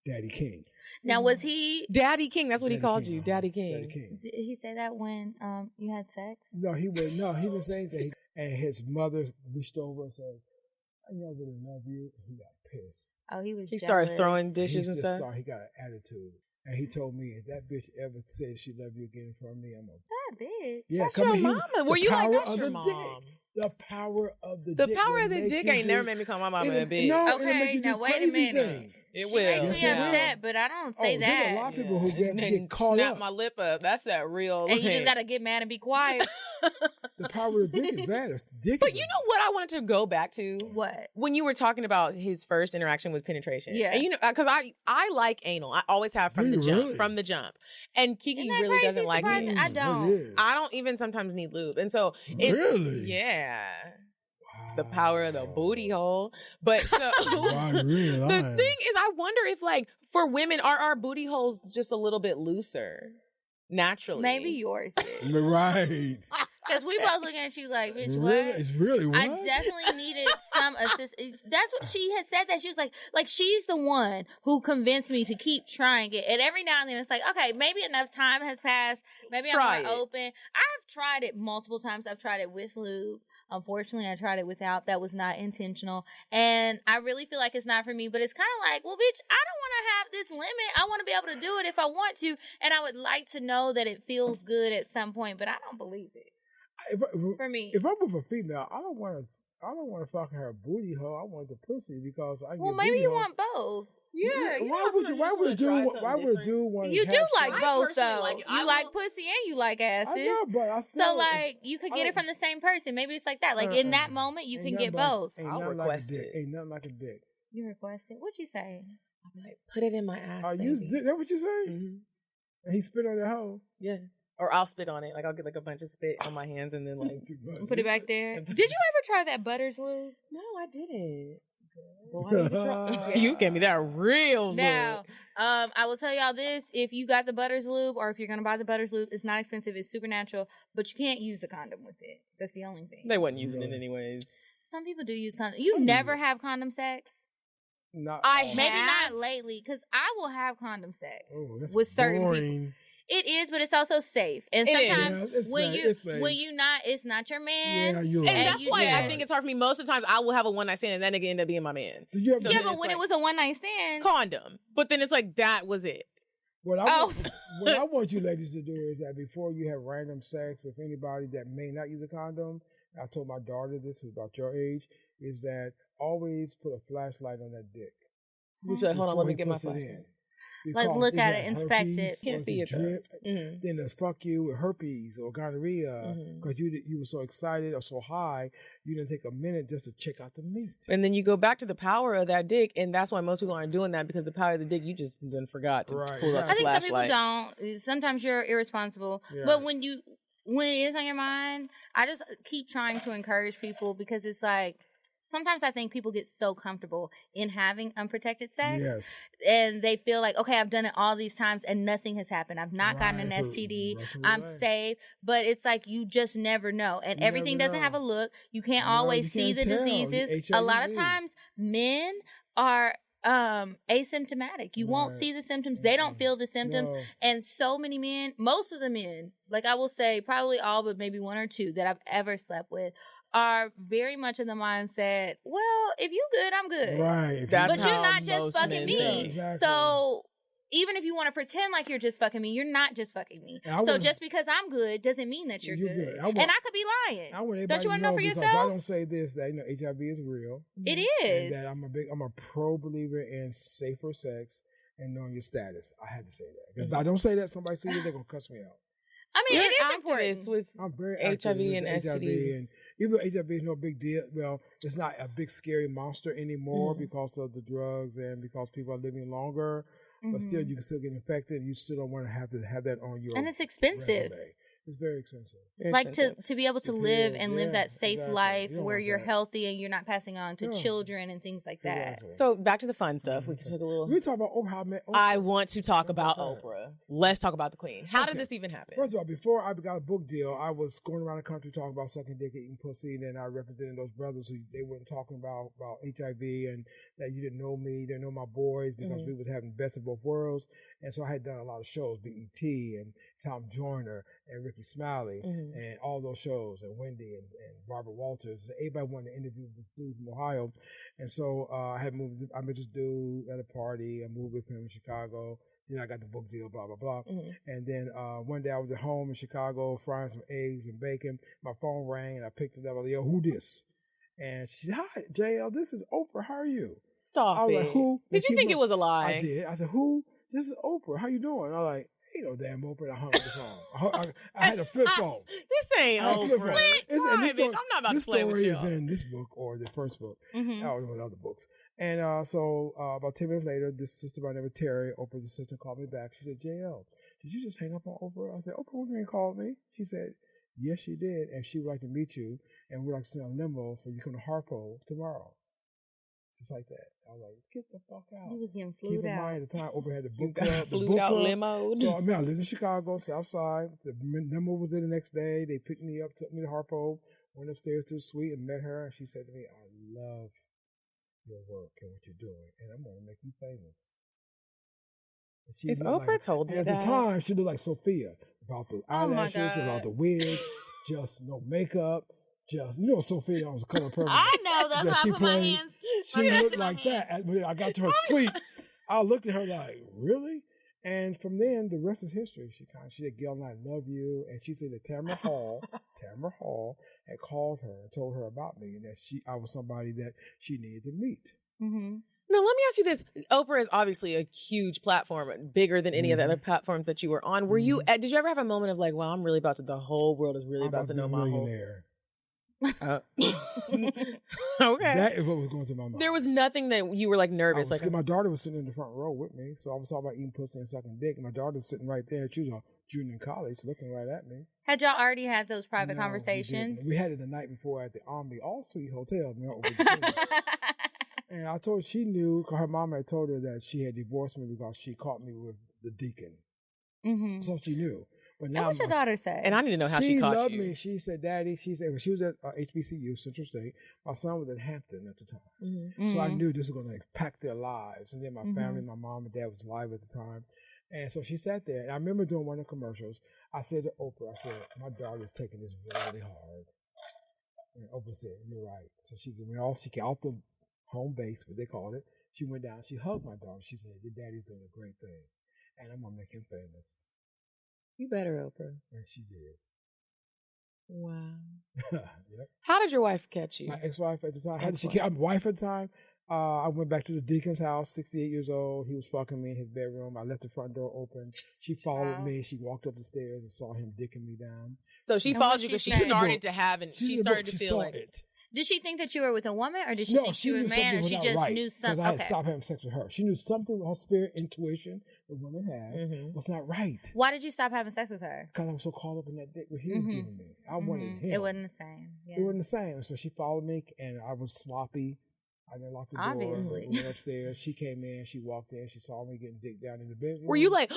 Daddy King. Now, was he? Daddy King? That's what he Daddy called King, you, Daddy King. Daddy King. Did he say that when you had sex? No, he didn't say anything. And his mother reached over and said, "I never really love you." He got pissed. Oh, he was. He jealous. started throwing dishes and stuff. He got an attitude. And he told me, if that bitch ever said she loved you again in front of me, I'm going to... That bitch. Yeah, That's your mama. Were you like, that's your the mom? Dick. The power of the The dick. power of the dick ain't never made me call my mama a bitch. No, Okay, now wait a minute. Things. It She will. makes me upset, but I don't say that. There's a lot of people who get caught snap up. my lip up. That's that real. And you just gotta get mad and be quiet. The power of the dick is bad. But you know what I wanted to go back to? What? When you were talking about his first interaction with penetration. Yeah. And you know, because I like anal. I always have from the jump. Really? From the jump. And Kiki Isn't that really crazy? doesn't like Surprising. it. I don't. I don't even sometimes need lube. And so it's Really? yeah. The power of the booty hole. But so Wow, really? the thing is, I wonder if like for women, are our booty holes just a little bit looser naturally? Maybe yours is. Right. Because we both looking at you like, bitch, what? Really? It's really what? I definitely needed some assistance. That's what she had said, that she was like she's the one who convinced me to keep trying it. And every now and then it's like, okay, maybe enough time has passed. Maybe I'm more open. I've tried it multiple times. I've tried it with lube. Unfortunately, I tried it without. That was not intentional. And I really feel like it's not for me. But it's kind of like, well, bitch, I don't want to have this limit. I want to be able to do it if I want to. And I would like to know that it feels good at some point. But I don't believe it. For me. If I'm with a female, I don't want to fuck her booty hole. I want the pussy because I. Well, maybe you want both. Yeah. Why would a dude want? You do like I both, personally though. like it. You like pussy and you like asses. I know, but I So, like, you could get it from the same person. Maybe it's like that. Like, in that moment, you can get both. I'll request it. Ain't nothing like a dick. You request it? What'd you say? I'm like, put it in my ass, baby. That what you say? Mm-hmm. And he spit on that hoe. Yeah. Or I'll spit on it. Like, I'll get like a bunch of spit on my hands and then like Put it back there. Did you ever try that Butters lube? No, I didn't. Boy, you gave me that real look. Now, I will tell y'all this: if you got the Butters lube, or if you're gonna buy the Butters lube, it's not expensive. It's super natural, but you can't use a condom with it. That's the only thing. They wasn't using it anyways. Some people do use condom. You never have condom sex. Not Maybe not lately, because I will have condom sex that's with certain boring. people. It is, but it's also safe. And sometimes it's not your man. Yeah, you're right. And that's why I think it's hard for me. Most of the times I will have a one night stand and that nigga end up being my man. But when it was a one night stand, condom. But then it's like that was it. What I want you ladies to do is that before you have random sex with anybody that may not use a condom, I told my daughter this, who's about your age, is that always put a flashlight on that dick. You say, hold on, let me get my flashlight. Like, look at it, inspect it. Can't see it drip, then they'll fuck you with herpes or gonorrhea because you were so excited or so high, you didn't take a minute just to check out the meat. And then you go back to the power of that dick, and that's why most people aren't doing that, because the power of the dick, you just then forgot to pull up the flashlight. I think some people don't. Sometimes you're irresponsible. Yeah. But when it is on your mind, I just keep trying to encourage people, because it's like, sometimes I think people get so comfortable in having unprotected sex. Yes. And they feel like, okay, I've done it all these times and nothing has happened. I've not gotten an STD. I'm safe. But it's like, you just never know. And everything doesn't have a look. You can't always see the diseases. A lot of times men are asymptomatic. You won't see the symptoms. They don't feel the symptoms. No. And so many men, most of the men, like I will say probably all but maybe one or two that I've ever slept with, are very much in the mindset, well, if you good, I'm good. Right. But you're not just fucking me. Yeah, exactly. So even if you want to pretend like you're just fucking me, you're not just fucking me. So just because I'm good doesn't mean that you're good. And I could be lying. Don't you want to know for yourself? If I don't say this, that HIV is real. It is. And that I'm a pro believer in safer sex and knowing your status. I had to say that. If I don't say that, somebody sees it, they're gonna cuss me out. I mean, it is important with I'm very HIV and STDs. And even though HIV is no big deal, well, it's not a big scary monster anymore because of the drugs and because people are living longer. But still, you can still get infected. You still don't want to have that on your and it's expensive. Resume. It's very expensive. Like to be able to live and live that safe life You don't where want you're that. healthy and you're not passing on to children and things like that. Exactly. So back to the fun stuff. We can take a little. We talk about Oprah. How I met Oprah. I want to talk about about that? Oprah. Let's talk about the Queen. How did this even happen? First of all, before I got a book deal, I was going around the country talking about sucking dick, eating pussy, and then I represented those brothers who they weren't talking about HIV and that you didn't know me, didn't know my boys because we was having the best of both worlds. And so I had done a lot of shows, BET and Tom Joyner and Ricky Smiley and all those shows, and Wendy and Barbara Walters. Everybody wanted to interview this dude from Ohio. And so I met this dude at a party. I moved with him in Chicago. You know, I got the book deal, blah, blah, blah. And then one day I was at home in Chicago frying some eggs and bacon. My phone rang and I picked it up. I was like, yo, who this? And she said, hi, JL, this is Oprah. How are you? Stop I was it. like, who? Did you think it was a lie? I did. I said, who? This is Oprah. How you doing? I was like, ain't no damn Oprah. I hung up the phone. I had a flip phone. This ain't Oprah. I'm not about to play with you. This story is in this book or the first book. I don't know what other books. And so about 10 minutes later, this sister by the name of Terry, Oprah's assistant, called me back. She said, JL, did you just hang up on Oprah? I said, Oprah would called me. She said, yes, she did. And she would like to meet you. And we'd like to send a limo for you to come to Harpo tomorrow. Just like that. I was like, get the fuck out. He was getting flued Keep in out. mind at the time, Oprah had the book club. Flued out limo. So, I mean, I lived in Chicago, South Side. The limo was there the next day. They picked me up, took me to Harpo, went upstairs to the suite and met her. And she said to me, I love your work and what you're doing. And I'm going to make you famous. If Oprah told me that. At the time, she looked like Sophia. Without the eyelashes, without the wig, just no makeup. Just, you know, Sophia was color purple. I know, that's why I put my hands. She looked like that. When I got to her suite, I looked at her like, really? And from then, the rest is history. She said, Gail, I love you. And she said that Tamara Hall had called her and told her about me and that I was somebody that she needed to meet. Now, let me ask you this. Oprah is obviously a huge platform, bigger than any of the other platforms that you were on. Were you, did you ever have a moment of like, well, I'm really about to, the whole world is really about to know my whole... Okay. That is what was going through my mind. There was nothing that you were like nervous. My daughter was sitting in the front row with me, so I was talking about eating pussy and sucking dick, and my daughter was sitting right there. She was a junior in college, looking right at me. Had y'all already had those private conversations? We had it the night before at the Omni All Suite Hotel. And I told her she knew, because her mom had told her that she had divorced me because she caught me with the deacon. So she knew. But now, what's your daughter say? And I need to know how she caught you. She loved me. She said, Daddy, she was at HBCU, Central State. My son was at Hampton at the time. So I knew this was going to impact their lives. And then my family, my mom and dad was alive at the time. And so she sat there. And I remember doing one of the commercials. I said to Oprah, I said, my daughter's taking this really hard. And Oprah said, you're right. So she went off. She came off the home base, what they called it. She went down. She hugged my daughter. She said, your daddy's doing a great thing. And I'm going to make him famous. You better, Oprah. And she did. Wow. Yep. How did your wife catch you? My ex-wife at the time. How did she catch my wife at the time? I went back to the deacon's house, 68 years old. He was fucking me in his bedroom. I left the front door open. She followed me. She walked up the stairs and saw him dicking me down. So she followed you because she started to have, and she started to feel like it. Did she think that you were with a woman, or did she think you were a man, or she just knew something? Because I had to stop having sex with her. She knew something with her spirit, intuition that women have was not right. Why did you stop having sex with her? Because I was so caught up in that dick what he was giving me. I wanted him. It wasn't the same. Yeah. It wasn't the same. So she followed me, and I was sloppy. I didn't lock the door. Obviously. We went upstairs. She came in. She walked in. She saw me getting dick down in the bedroom. Were you like,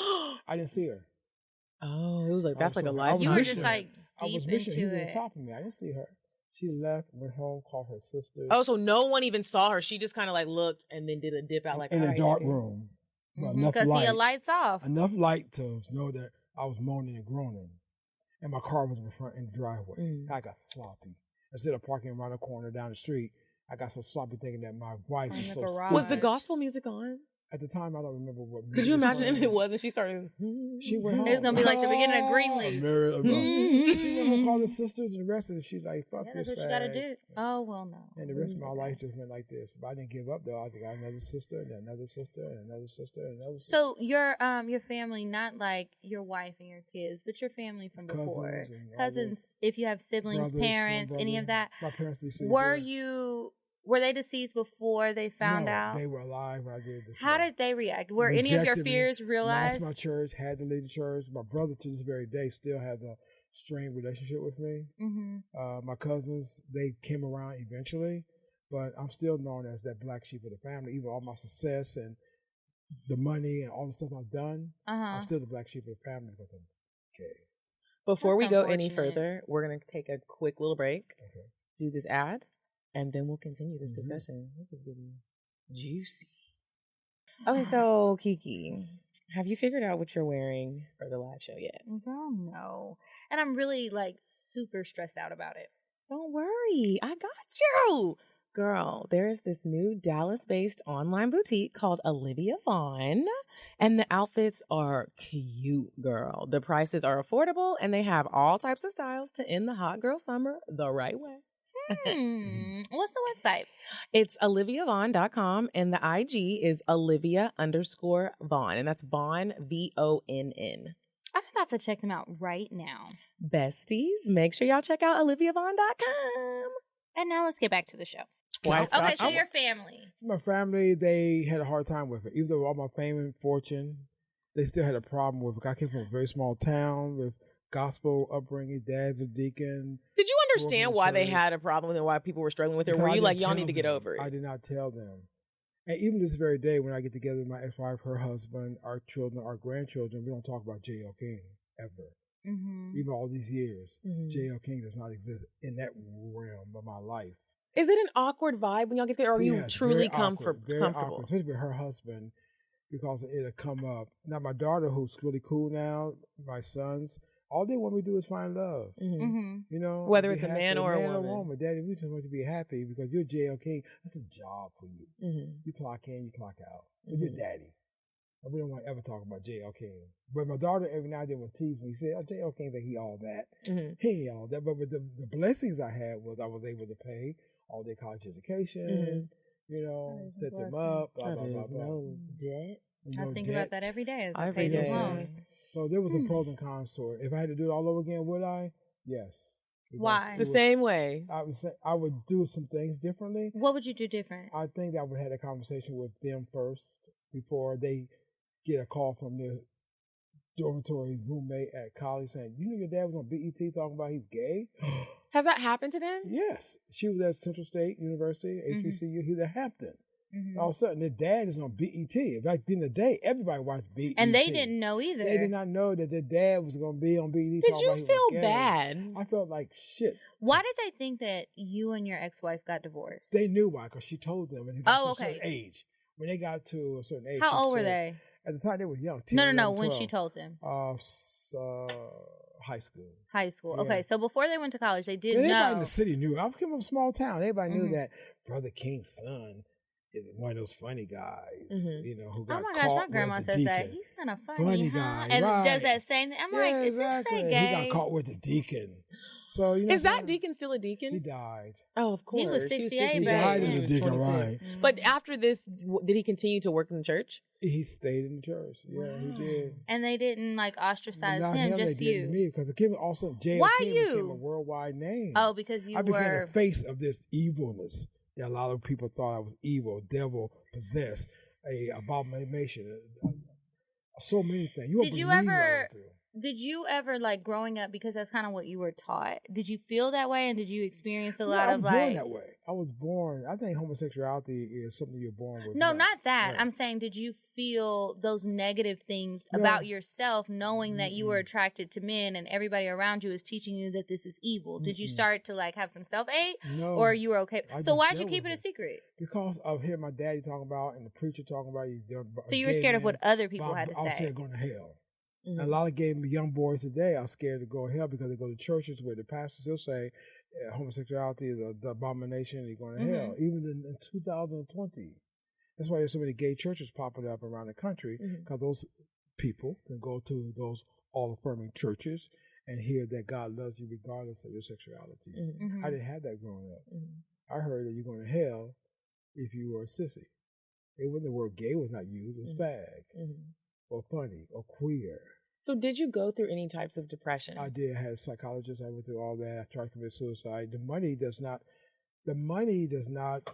I didn't see her. Oh, it was like, that's like a lifetime. You were just like I was deep missing. He into was on it. top of me. I didn't see her. She left, went home, called her sister. Oh, so no one even saw her. She just kind of like looked and then did a dip out like in a dark room. Because he had lights off. Enough light to know that I was moaning and groaning. And my car was in front in the driveway. I got sloppy. Instead of parking around the corner down the street, I got so sloppy thinking that my wife was so sloppy. Was the gospel music on? At the time, I don't remember what. Could you imagine if it was and she started? She went home. It's gonna be like the beginning of Greenleaf. She went home, called her sisters and the rest of it. She's like, "Fuck this." That's what you gotta do. Oh well, no. And the rest of my life just went like this. But I didn't give up though. I got another sister, and another sister, and another sister, and another sister. So your family, not like your wife and your kids, but your family from before, cousins. If you have siblings, brothers, parents, any of that. My parents deceased. Were they deceased before they found out? They were alive when I did this. How did they react? Were any of your fears realized? Lost my church, had to leave the church. My brother to this very day still has strained relationship with me. My cousins, they came around eventually, but I'm still known as that black sheep of the family. Even all my success and the money and all the stuff I've done, I'm still the black sheep of the family because I'm gay. Before we go any further, we're going to take a quick little break, do this ad, and then we'll continue this discussion. This is getting juicy. Okay, so Kiki, have you figured out what you're wearing for the live show yet? Girl, no. And I'm really like super stressed out about it. Don't worry, I got you. Girl, there's this new Dallas-based online boutique called Olivia Vaughn, and the outfits are cute, girl. The prices are affordable, and they have all types of styles to end the hot girl summer the right way. What's the website? It's oliviavaughn.com, and the IG is Olivia_Vaughn, and that's Vaughn, VONN. I'm about to check them out right now. Besties, make sure y'all check out oliviavaughn.com. And now let's get back to the show. Wife. Okay, so your family. My family, they had a hard time with it. Even though all my fame and fortune, they still had a problem with it. I came from a very small town with gospel upbringing. Dad's a deacon. Did you understand why they had a problem and why people were struggling with it? Or were you like, y'all need to get over it? I did not tell them. And even this very day, when I get together with my ex-wife, her husband, our children, our grandchildren, we don't talk about J.L. King ever. Even all these years, J.L. King does not exist in that realm of my life. Is it an awkward vibe when y'all get together, or are you truly comfortable? Very awkward, especially with her husband, because it'll come up. Now, my daughter, who's really cool now, my sons, all they want me to do is find love. You know, whether it's a man or a woman. Daddy, we just want you to be happy because you're J.L. King. That's a job for you. You clock in, you clock out. You're daddy. And we don't want to ever talk about J.L. King. But my daughter every now and then would tease me, say, oh, J.L. King think he all that. He ain't all that. But with the blessings I had was I was able to pay all their college education, you know, set them up, blah, blah, blah, blah. No debt. I think about that every day as I Every pay those day. loans. So there was a pros and cons to it. If I had to do it all over again, would I? Yes. Because Why? it The same way. I would say I would do some things differently. What would you do different? I think I would have had a conversation with them first before they get a call from their dormitory roommate at college saying, you know your dad was on BET talking about he's gay? Has that happened to them? Yes. She was at Central State University, HBCU. He was at Hampton. All of a sudden, their dad is on BET. Back in the day, everybody watched BET. And they didn't know either. They did not know that their dad was going to be on BET. Did you feel bad? I felt like shit. Why did they think that you and your ex-wife got divorced? They knew why, because she told them. And they got to a certain age. When they got to a certain age. How old were they? At the time, they were young. 10, No. 11, When 12. she told them? High school. High school. Yeah. Okay, so before they went to college, they did Everybody know. in the city knew. I was from a small town. Everybody knew that Brother King's son is one of those funny guys, you know, who got Oh my gosh, my caught grandma with the says that. deacon. He's kind of funny, Funny huh? guy, And right. does that same thing. I'm like, Yeah, did you exactly. say gay? He got caught with the deacon. So, you know, Is that deacon still a deacon? He died. Oh, of course. He was 68 He back died as then. a deacon, 26. right? But after this, did he continue to work in the church? He stayed in the church. Yeah, he did. And they didn't like ostracize Not him, just they you. did me, because the kid also J.L. Why King you? became a worldwide name. Oh, because you I became were. the face of this evilness that a lot of people thought I was evil, devil possessed, a abomination, so many things. You Did you ever like growing up, because that's kind of what you were taught, did you feel that way, and did you experience a lot of I was born like that way. I was born. I think homosexuality is something you're born with. No, not that. Right. I'm saying, did you feel those negative things about yourself, knowing that you were attracted to men and everybody around you is teaching you that this is evil? Did you start to like have some self-hate? No. Or you were okay? I So just why'd you dealt keep with it a secret? Because of hearing my daddy talking about and the preacher talking about you. So you were scared of what other people had to I was say. scared of going to hell. And a lot of young boys today are scared to go to hell because they go to churches where the pastors will say homosexuality is the abomination and you're going to hell. Even in 2020. That's why there's so many gay churches popping up around the country, because those people can go to those all-affirming churches and hear that God loves you regardless of your sexuality. I didn't have that growing up. I heard that you're going to hell if you were a sissy. It wasn't the word gay was not used, it was fag or funny or queer. So did you go through any types of depression? I did. I had a psychologist. I went through all that. I tried to commit suicide. The money does not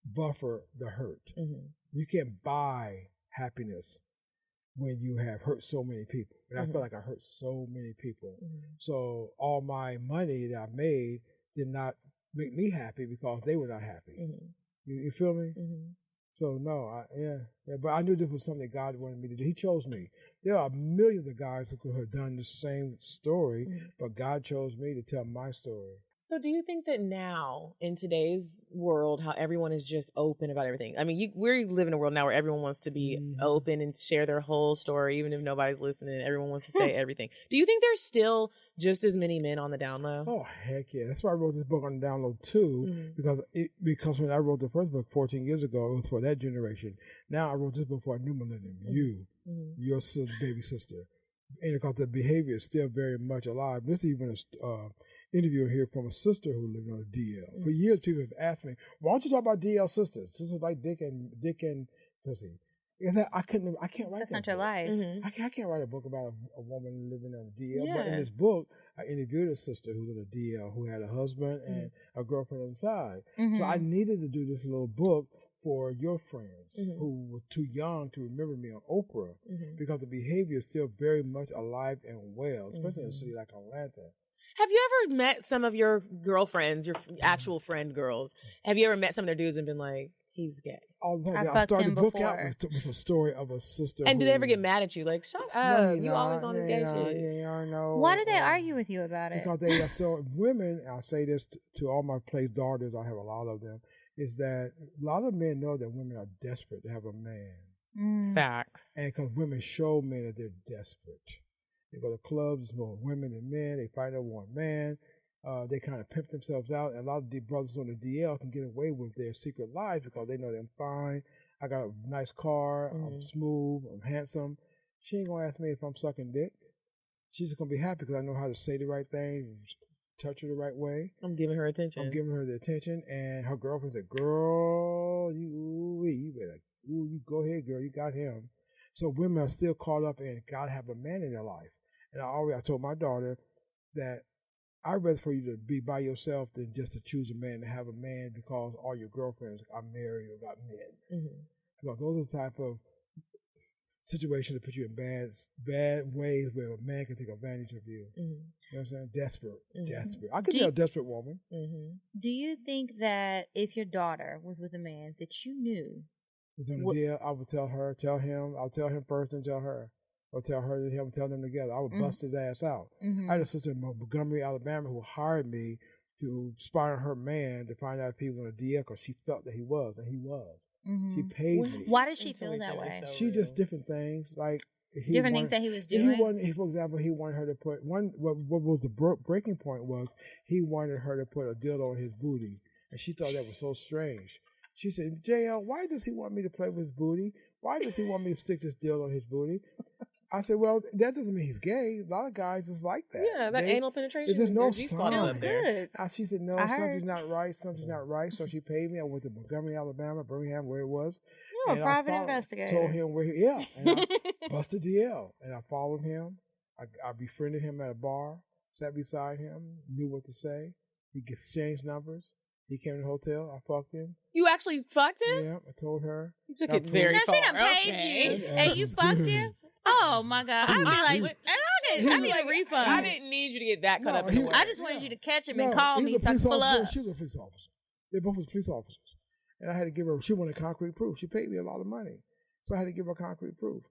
buffer the hurt. You can't buy happiness. when you have hurt so many people. And I feel like I hurt so many people. So all my money that I made did not make me happy because they were not happy. You feel me? So no, but I knew this was something God wanted me to do. He chose me. There are millions of guys who could have done the same story, but God chose me to tell my story. So do you think that now, in today's world, how everyone is just open about everything? I mean, we live in a world now where everyone wants to be open and share their whole story, even if nobody's listening. Everyone wants to say everything. Do you think there's still just as many men on the down low? Oh, heck yeah. That's why I wrote this book on the down low, too, because when I wrote the first book 14 years ago, it was for that generation. Now I wrote this book for a new millennium. Your baby sister. And because the behavior is still very much alive. There's even an interview here from a sister who lived on a DL. For years, people have asked me, why don't you talk about DL sisters? Sisters like Dick and Pussy. I can't write That's that not your book. life. I can't write a book about a woman living on a DL. But in this book, I interviewed a sister who's on a DL who had a husband and a girlfriend on the side. So I needed to do this little book for your friends who were too young to remember me on Oprah because the behavior is still very much alive and well, especially in a city like Atlanta. Have you ever met some of your girlfriends, your actual friend girls? Have you ever met some of their dudes and been like, he's gay? All the time. I I started him the book before. out with a story of a sister. And do they ever get mad at you? Like, shut up. You always on this gay shit. Why do they argue with you about it? Because they are still women, I say this to all my place daughters, I have a lot of them, is that a lot of men know that women are desperate to have a man. Facts. And because women show men that they're desperate. They go to clubs, it's more women than men. They find out one man. They kind of pimp themselves out. And a lot of the brothers on the DL can get away with their secret lives because they know they're fine. I got a nice car. I'm smooth. I'm handsome. She ain't going to ask me if I'm sucking dick. She's just going to be happy because I know how to say the right thing, touch her the right way. I'm giving her attention. I'm giving her the attention. And her girlfriend said, girl, you better, you go ahead, girl. You got him. So women are still caught up in gotta have a man in their life. And I told my daughter that I'd rather for you to be by yourself than just to choose a man, to have a man because all your girlfriends are married or got men. Because those are the type of situations that put you in bad ways where a man can take advantage of you. You know what I'm saying? Desperate. I could be a desperate woman. Do you think that if your daughter was with a man that you knew was on the deal, I would tell him, I'll tell him first and tell her. Or tell her and him, tell them together. I would bust his ass out. I had a sister in Montgomery, Alabama, who hired me to spy on her man to find out if he was on a DL because she felt that he was, and he was. She paid me. Why did she feel that way? She just different things, like things that he was doing. For example, he wanted her to put what was the breaking point was he wanted her to put a dildo on his booty, and she thought that was so strange. She said, JL, why does he want me to play with his booty? Why does he want me to stick this dildo on his booty? I said, well, that doesn't mean he's gay. A lot of guys is like that. Yeah, that anal penetration. There's no sign up there. She said, no, something's not right. So she paid me. I went to Montgomery, Alabama, Birmingham, where it was. You're a private investigator. Told him where and I busted DL. And I followed him. I befriended him at a bar, sat beside him, knew what to say. He exchanged numbers. He came to the hotel. I fucked him. You actually fucked him? Yeah, I told her. You took it very far. She done paid you, and you fucked him? Oh, my God. I'd be like, I need a refund. I didn't need you to get that cut up in the way. I just wanted you to catch him and call me so I could pull up. She was a police officer. They both was police officers. And I had to give her, she wanted concrete proof. She paid me a lot of money. So I had to give her concrete proof.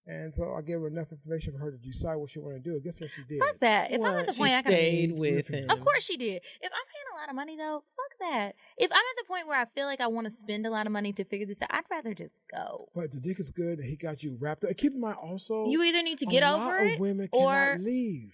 And so I gave her enough information for her to decide what she wanted to do. Guess what she did? Fuck that. If I'm at the point I can stayed with him. Of course she did. If I'm paying a lot of money though, fuck that. If I'm at the point where I feel like I want to spend a lot of money to figure this out, I'd rather just go. But the dick is good and he got you wrapped up. Keep in mind also, you either need to get over it a lot of women cannot leave.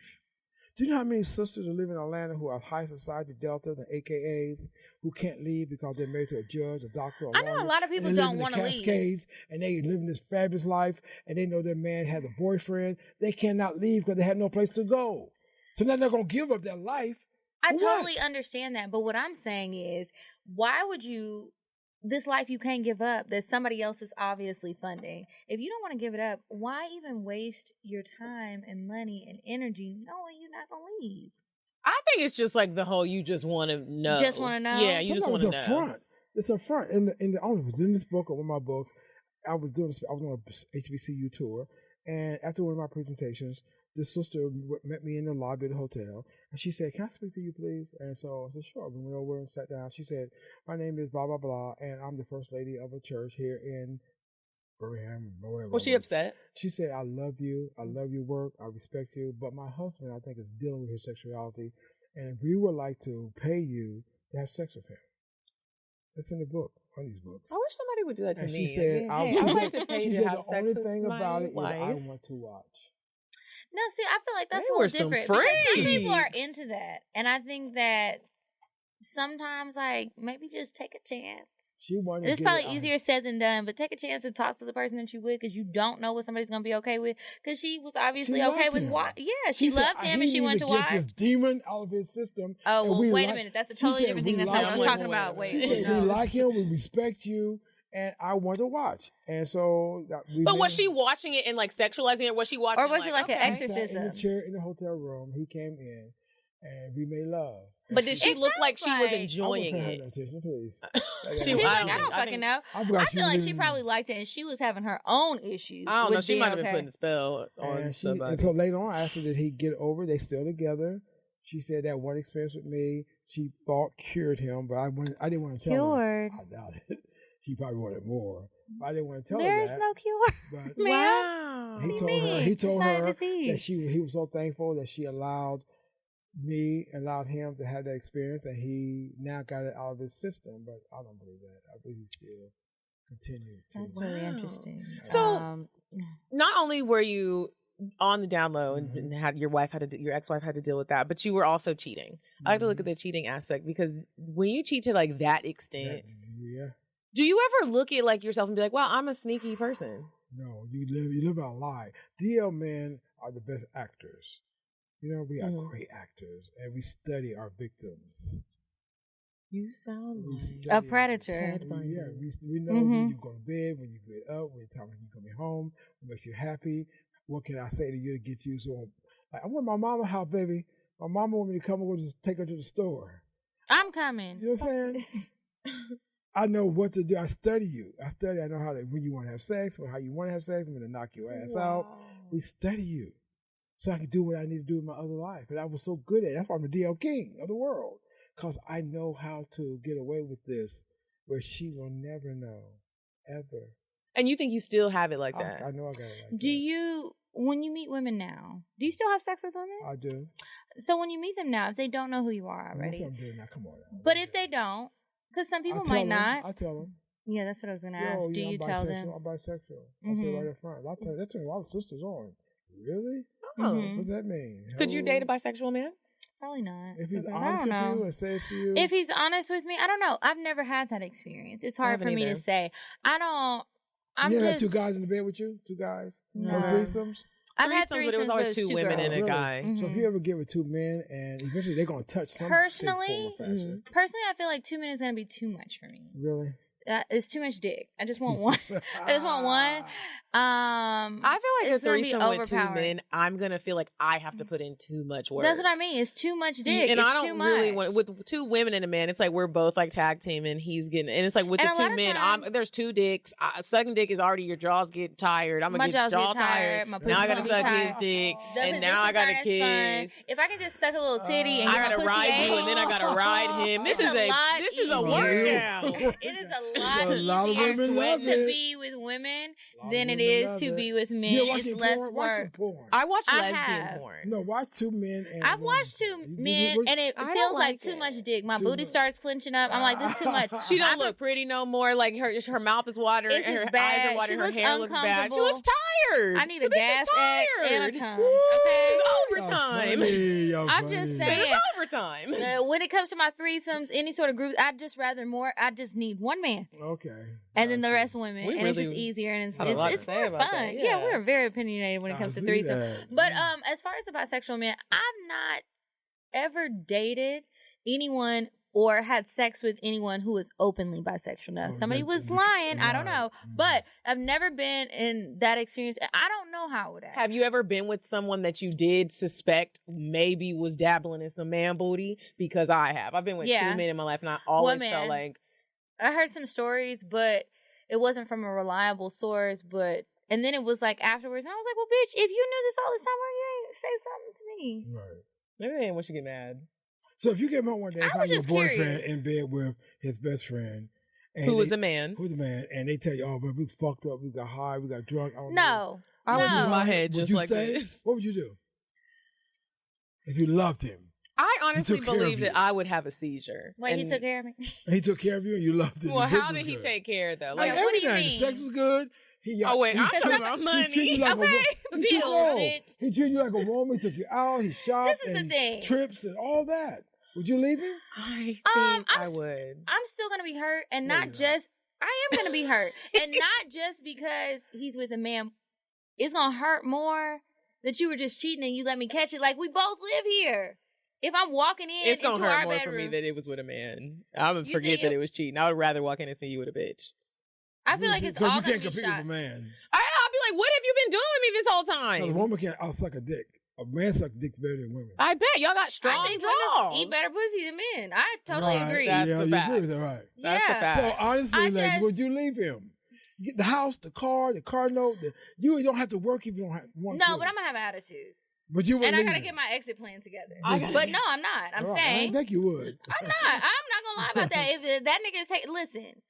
Do you know how many sisters who live in Atlanta who are high society deltas and AKAs who can't leave because they're married to a judge, a doctor, I know a lot of people don't want to leave. And they live in this fabulous life and they know their man has a boyfriend. They cannot leave because they have no place to go. So now they're going to give up their life. I totally understand that. But what I'm saying is, why would you, this life you can't give up that somebody else is obviously funding, if you don't want to give it up, why even waste your time and money and energy knowing you're not going to leave? I think it's just like the whole you just want to know. Just want to know? Yeah, you just want to know. It's a front. It's a front. I was in this book or one of my books. I was doing a HBCU tour. And after one of my presentations, this sister met me in the lobby of the hotel, and she said, "Can I speak to you, please?" And so I said, "Sure." We went over and sat down. She said, "My name is blah, blah, blah, and I'm the first lady of a church here in Birmingham, or whatever." Was she upset? She said, "I love you. I love your work. I respect you. But my husband, I think, is dealing with his sexuality. And if we would like to pay you to have sex with him." That's in the book, one of these books. I wish somebody would do that to And me. she said, Hey, I'd like to pay she you said to have the sex only with thing my about it is wife. I want to watch. No, see, I feel like that's They a were little some different. Because some people are freaks. into that. And I think that sometimes, like, maybe just take a chance. She wanted It's to get probably it out. easier said than done, but take a chance to talk to the person that you with because you don't know what somebody's going to be okay with. Because she was obviously She okay liked with him. watch. Yeah, she said, loved him and she need wanted to get watch. this demon out of his system. Oh, and well, we wait a like-" minute. That's a She totally said, different "We thing. That's like not what I was him." talking about. She Wait, She said, "We no. like him, we respect you, and I want to watch." And so, But was she watching it and like sexualizing it? Was she watching Or was it like an okay. exorcism? in the chair in the hotel room. He came in, and we made love. But did she It look like sounds she was like- enjoying I wouldn't pay her it? no attention, please. She She's was- like, I think- don't I fucking think- know. I forgot I she feel like was she in- probably liked it and she was having her own issues. I don't know. which She did might have been okay. putting a spell on And somebody. so later on, I asked her, did he get over it? They still together. She said that one experience with me, she thought cured him, but I didn't want to tell her. Cured. I doubt it. She probably wanted more. But I didn't want to tell There her is that. no cure. But Wow. he do told you her. mean? He It's told not a her disease. that he was so thankful that she allowed him to have that experience, and he now got it out of his system. But I don't believe that. I believe he still continued to. That's really interesting. So, not only were you on the down low and had your ex-wife had to deal with that, but you were also cheating. I like to look at the cheating aspect because when you cheat to like that extent, Yeah. do you ever look at like yourself and be like, "Well, I'm a sneaky person"? No, you live out a lie. DL men are the best actors. You know, we are great actors, and we study our victims. You sound We like study A predator. Ted Bundy. Yeah, we know when you go to bed, when you get up, when time you coming home, what makes you happy. What can I say to you to get you? So, like, I want my mama house, baby. My mama want me to come over and just take her to the store. I'm coming. You know what I'm saying? I know what to do. I study you. I know how to, when you want to have sex, or how you want to have sex. I'm going to knock your ass out. We study you. So I can do what I need to do in my other life. And I was so good at it. That's why I'm the DL king of the world. Because I know how to get away with this where she will never know, ever. And you think you still have it like that? I know I got it like that. Do you, when you meet women now, do you still have sex with women? I do. So when you meet them now, if they don't know who you are Most already, of them do now. Come on now. but if they don't, because some people I tell might them, not. I tell them. Yeah, that's what I was going to Yo, ask. Do I'm you tell them? I'm bisexual. I say right up front. That turns a lot of sisters on. Really? Oh. What does that mean? Could you date a bisexual man? Probably not. If he's I honest don't with know. you and says to you. If he's honest with me, I don't know. I've never had that experience. It's hard for haven't me to either. say. I'm you never just had two guys in the bed with you? Two guys? No. No threesomes? I've had Threesomes, but it was always two two women and a girls. guy. So if you ever get with two men and eventually they're going to touch some Personally, shape, form, or fashion. Personally, I feel like 2 men is going to be too much for me. Really? It's too much dick. I just want one. I just want one. I feel like a it's gonna be threesome with two overpowering. men, I'm gonna feel like I have to put in too much work. That's what I mean. It's too much dick. And it's I don't too really much. want with two women and a man. It's like we're both like tag team, and he's getting. And it's like with And the a lot two of men, times- there's two dicks. Sucking dick is already your jaws get tired. I'm My gonna get jaws jaw get tired, tired. my Now I pussy's gotta gonna suck be his tired. dick, The and now I gotta position tired is kiss. fun. If I can just suck a little titty and I get my gotta pussy ride you, ate, and then I gotta ride him. This it's is a lot this is a easier. workout. It is a lot A lot of easier women love to it. be with women A lot than of it women is love to it. be with men. You It's watching less porn? Watch some work. porn. I watch I lesbian have. porn. No, watch two men and I've one watched two woman. men, and it I don't feels like like too it. much dick. My Too booty much. starts clenching up. I'm like, this is too much. She don't I'm a- look pretty no more. Like her mouth is watering, It's and her just bad. eyes are She watering. Her looks hair looks bad. She uncomfortable. looks tired. I need a The bitch is gas X and a tired. Tums. Woo, Okay. It's Y'all overtime. funny, y'all I'm funny. just saying. It's overtime. When it comes to my threesomes, any sort of group, I'd just rather more. I just need one man, Okay. and then the Gotcha. rest women, We and it's really just easier and had a lot to it's say more about fun. that, Yeah, yeah. we're very opinionated when it I comes to see threesomes. that. But as far as the bisexual man, I've not ever dated anyone or had sex with anyone who was openly bisexual. Now, Oh, somebody that- was lying. I don't right. know, but I've never been in that experience. I don't know how it would act. Have you ever been with someone that you did suspect maybe was dabbling in some man booty? Because I have. I've been with Yeah. 2 men in my life, and I always One felt man. like I heard some stories, but it wasn't from a reliable source. But And then it was like afterwards, and I was like, well, bitch, if you knew this all this time, why you ain't say something to me? Right. Maybe they ain't want you to get mad. So if you came home one day and I find was your just boyfriend curious. in bed with his best friend. And Who was a man. Who's a man. And they tell you, oh, man, we was fucked up. We got high. We got drunk. I don't know. No. I would No. move my head Would just you like stay? this. What would you do? If you loved him. I honestly took care believe of that you. I would have a seizure. Wait, he And- took care of me? And he took care of you and you loved him. Well, The dick how was did he good. take care though? Like Like, what do you everything. The sex mean? was good. Oh, wait, I'm talking about He money. treated you like a Okay, woman. He bills, treated- bitch. He treated you like a woman. Took you out. He shopped. This is the and thing. Trips and all that. Would you leave him? I think I'm I would. I'm still gonna be hurt, and No, not you're not. just I am gonna be hurt, and not just because he's with a man. It's gonna hurt more that you were just cheating and you let me catch it. Like, we both live here. If I'm walking in, It's gonna into hurt our more bedroom, for me that it was with a man. I'm gonna You forget think that it- it was cheating. I would rather walk in and see you with a bitch. I feel like it's Because all you gonna can't be compete shot. with a man. I'll be like, what have you been doing with me this whole Because a time? woman can't outsuck a dick. A man sucks dicks better than women. I bet y'all got strong I think draws. women eat better pussy than men. I totally Right. agree. That's yeah, a you fact. agree with that, right? That's a Yeah. fact. So honestly, I like, just- would you leave him? You get the house, the car note. You don't have to work if you don't want to. No, but I'm gonna have attitude, But you would and I leave gotta him. get my exit plan together. I- But no, I'm not. I'm All right, I saying didn't think you would. I'm not gonna lie about that. If that nigga is taking, listen,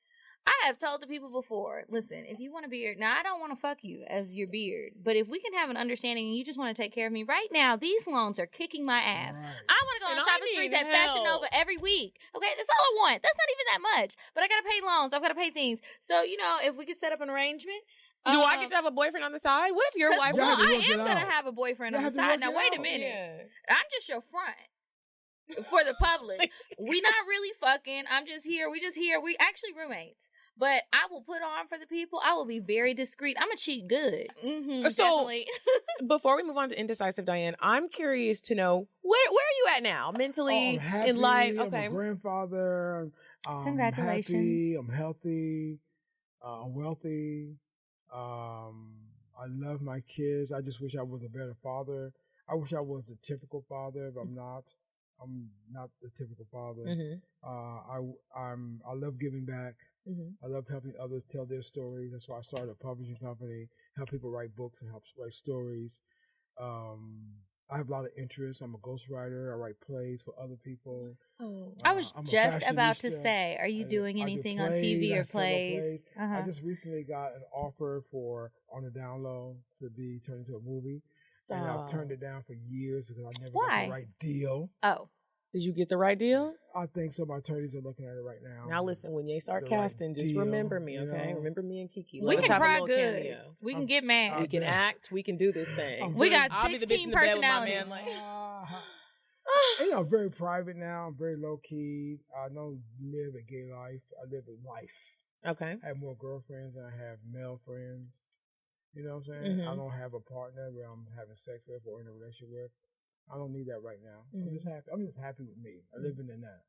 I have told the people before, listen, if you want a beard, now I don't want to fuck you as your beard, but if we can have an understanding and you just want to take care of me right now, these loans are kicking my ass. Right. I want to go on And I shopping sprees need at Fashion help. Nova every week. Okay, that's all I want. That's not even that much, but I gotta pay loans. I've gotta pay things. So if we could set up an arrangement. Do I get to have a boyfriend on the side? What if your wife? You have Well, to I work am it gonna out. have a boyfriend You on the have to side. work Now it wait a out. minute. I'm just your front for the public. We not really fucking. I'm just here. We just here. We actually roommates. But I will put on for the people. I will be very discreet. I'm gonna cheat good. So- Definitely. Before we move on to Indecisive Diane, I'm curious to know where are you at now mentally I'm happy, in life? I'm Okay. a grandfather. I'm Congratulations. Happy, I'm healthy. I'm wealthy. I love my kids. I just wish I was a better father. I wish I was the typical father, but I'm not. I'm not the typical father. Mm-hmm. I love giving back. Mm-hmm. I love helping others tell their stories. That's why I started a publishing company, help people write books and help write stories. I have a lot of interests. I'm a ghostwriter. I write plays for other people. I was I'm a just about to fashionista. say, are you doing I do anything on plays, TV I or sell plays? I just recently got an offer for On the Down Low to be turned into a movie. And I've turned it down for years because I never got Why? the right deal. Oh, Did you get the right deal? I think so. My attorneys are looking at it right now. Now listen, when they start The right casting, just deal, remember me, you okay? know? Remember me and Kiki. we Let us can have a cry little good. cameo. We can get mad. We can act. We can do this thing. We got I'll be the bitch 16 in the bed with my personalities. man, like, I'm very private now. I'm very low key. I don't live a gay life. I live a life. okay. I have more girlfriends than I have male friends. You know what I'm saying? Mhm. I don't have a partner where I'm having sex with or in a relationship with. I don't need that right now. Mhm. I'm just happy. I'm just happy with me. I live in the now.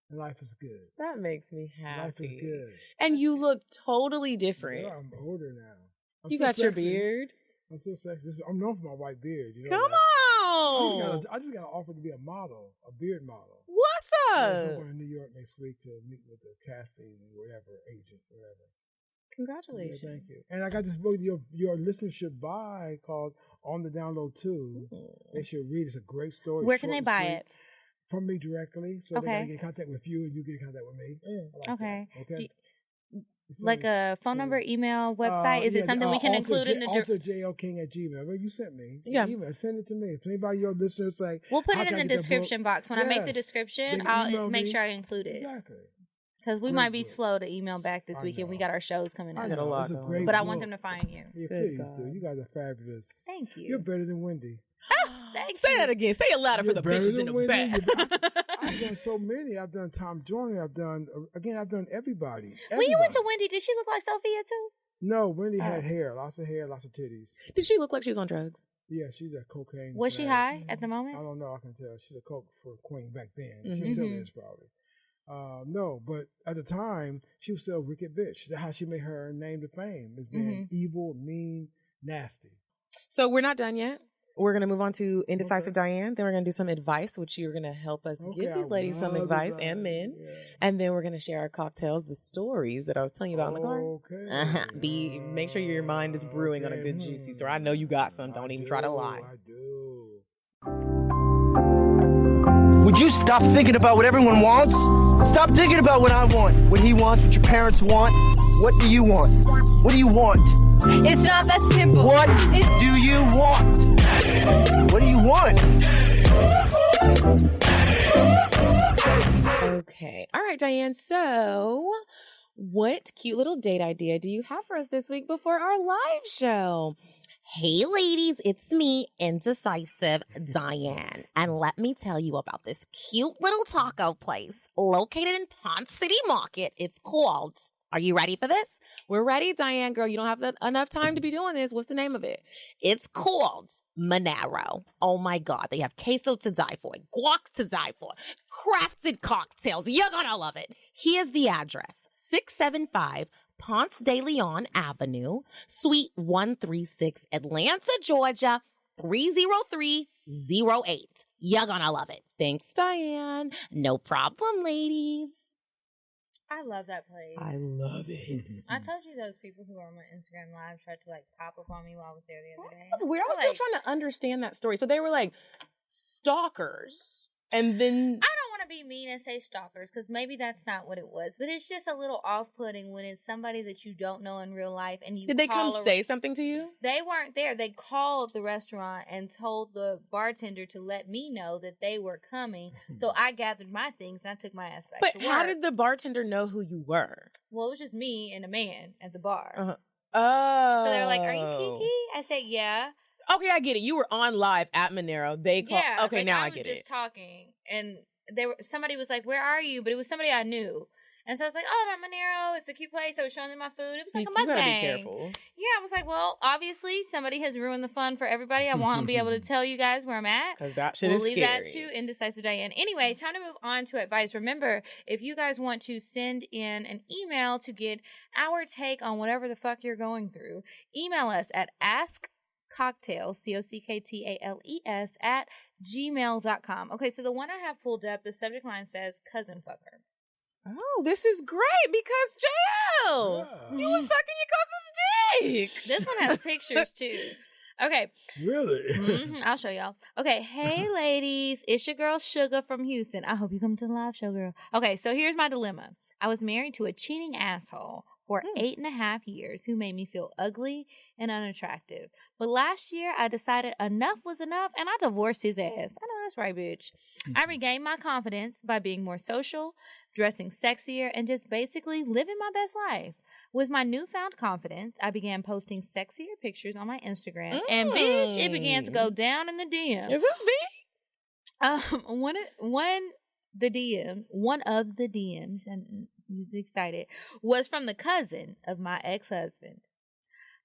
And life is good. That makes me happy. Life is good. And you look totally different. Yeah, I'm older now. I'm You so got your sexy. beard. I'm so sexy. I'm known for my white beard. You know Come that. on. I just got an offer to be a model, a beard model. What's So I'm up? going to New York next week to meet with the casting, whatever, agent, whatever. Congratulations. Yeah, thank you. And I got this book your listeners should buy called On the Download 2. They should read. It's a great story. Where can short they and buy sweet. it? From me directly. So they Okay. gotta get in contact with you and you get in contact with me. I like Okay. that. Okay. So, Like a phone number, email, website? Is it yeah, something we can Author include in the... Author @JLKing@gmail. Well, you sent me. Yeah. Email. Send it to me. If anybody your listeners say, We'll put how it can I in the get that book? description box. When I make the Yes. description, They can I'll email make me. sure I include it. Exactly. Because we Great might be book. slow to email back this I weekend. We know. got our shows coming I up. got a know. lot It's a going great on. But I book. want them to find you. Yeah, Good please do. God. You guys are fabulous. Thank you. You're better than Wendy. Thank Say you. that again. Say it louder for You're the better bitches in than the Wendy. back. I've done so many. I've done Tom Joyner. I've done everybody. When you went to Everybody. Wendy, did she look like Sophia too? No, Wendy had hair, lots of titties. Did she look like she was on drugs? Yeah, she's a cocaine. Was she fanatic. high at the I moment? don't know. I can tell. She's a coke for queen back then. Mhm. She still is probably. No, but at the time, she was still a wicked bitch. That's how she made her name to fame, as being evil, mean, nasty. So we're not done yet. we're going to move on to Indecisive Diane. Then we're going to do some advice, which you're going to help us give these ladies some advice and men. Yeah. And then we're going to share our cocktails, the stories that I was telling you about in the car. Okay. Make sure your mind is brewing on a good, juicy story. I know you got some. Don't even try to lie. I do. Would you stop thinking about what everyone wants? Stop thinking about what I want, what he wants, what your parents want. What do you want? What do you want? It's not that simple. What do you want? What do you want? Okay. All right, Diane. So, what cute little date idea do you have for us this week before our live show? Hey ladies, it's me, Indecisive Diane. And let me tell you about this cute little taco place located in Ponce City Market. It's called, are you ready for this? We're ready, Diane, girl. You don't have enough time to be doing this. What's the name of it? It's called Monero. Oh my God. They have queso to die for, guac to die for, crafted cocktails. You're gonna love it. Here's the address, 675 Ponce de Leon Avenue, Suite 136, Atlanta, Georgia, 30308. You're gonna love it. Thanks, Diane. No problem, ladies. I love that place. I love it. I told you those people who were on my Instagram Live tried to pop up on me while I was there the other day. That's weird. I was still trying to understand that story. So they were like stalkers. And then I don't want to be mean and say stalkers because maybe that's not what it was, but it's just a little off-putting when it's somebody that you don't know in real life and you. Did they come say something to you? They weren't there. They called the restaurant and told the bartender to let me know that they were coming. So I gathered my things and I took my ass back to work. But how did the bartender know who you were? Well, it was just me and a man at the bar. Uh-huh. Oh. So they were like, "Are you Kiki?" I said, "Yeah." Okay, I get it. You were on live at Monero. They called. Yeah, okay, now I get it. I was just talking, and somebody was like, "Where are you?" But it was somebody I knew, and so I was like, "Oh, I'm at Monero. It's a cute place." I was showing them my food. It was like a mukbang. You gotta be careful. Yeah, I was like, "Well, obviously somebody has ruined the fun for everybody. I want to be able to tell you guys where I'm at because that shit is scary." We'll leave that to Indecisive Diane. Anyway, time to move on to advice. Remember, if you guys want to send in an email to get our take on whatever the fuck you're going through, email us at askcocktails, COCKTALES @gmail.com. Okay, so the one I have pulled up, the subject line says cousin fucker. Oh, this is great because JL, you was sucking your cousin's dick. This one has pictures too. Okay. Really? I'll show y'all. Okay. Hey, ladies. It's your girl, Sugar from Houston. I hope you come to the live show, girl. Okay, so here's my dilemma. I was married to a cheating asshole for 8.5 years who made me feel ugly and unattractive. But last year, I decided enough was enough, and I divorced his ass. I know that's right, bitch. I regained my confidence by being more social, dressing sexier, and just basically living my best life. With my newfound confidence, I began posting sexier pictures on my Instagram, and bitch, it began to go down in the DM. Is this me? One of the DMs, and he was excited, was from the cousin of my ex-husband,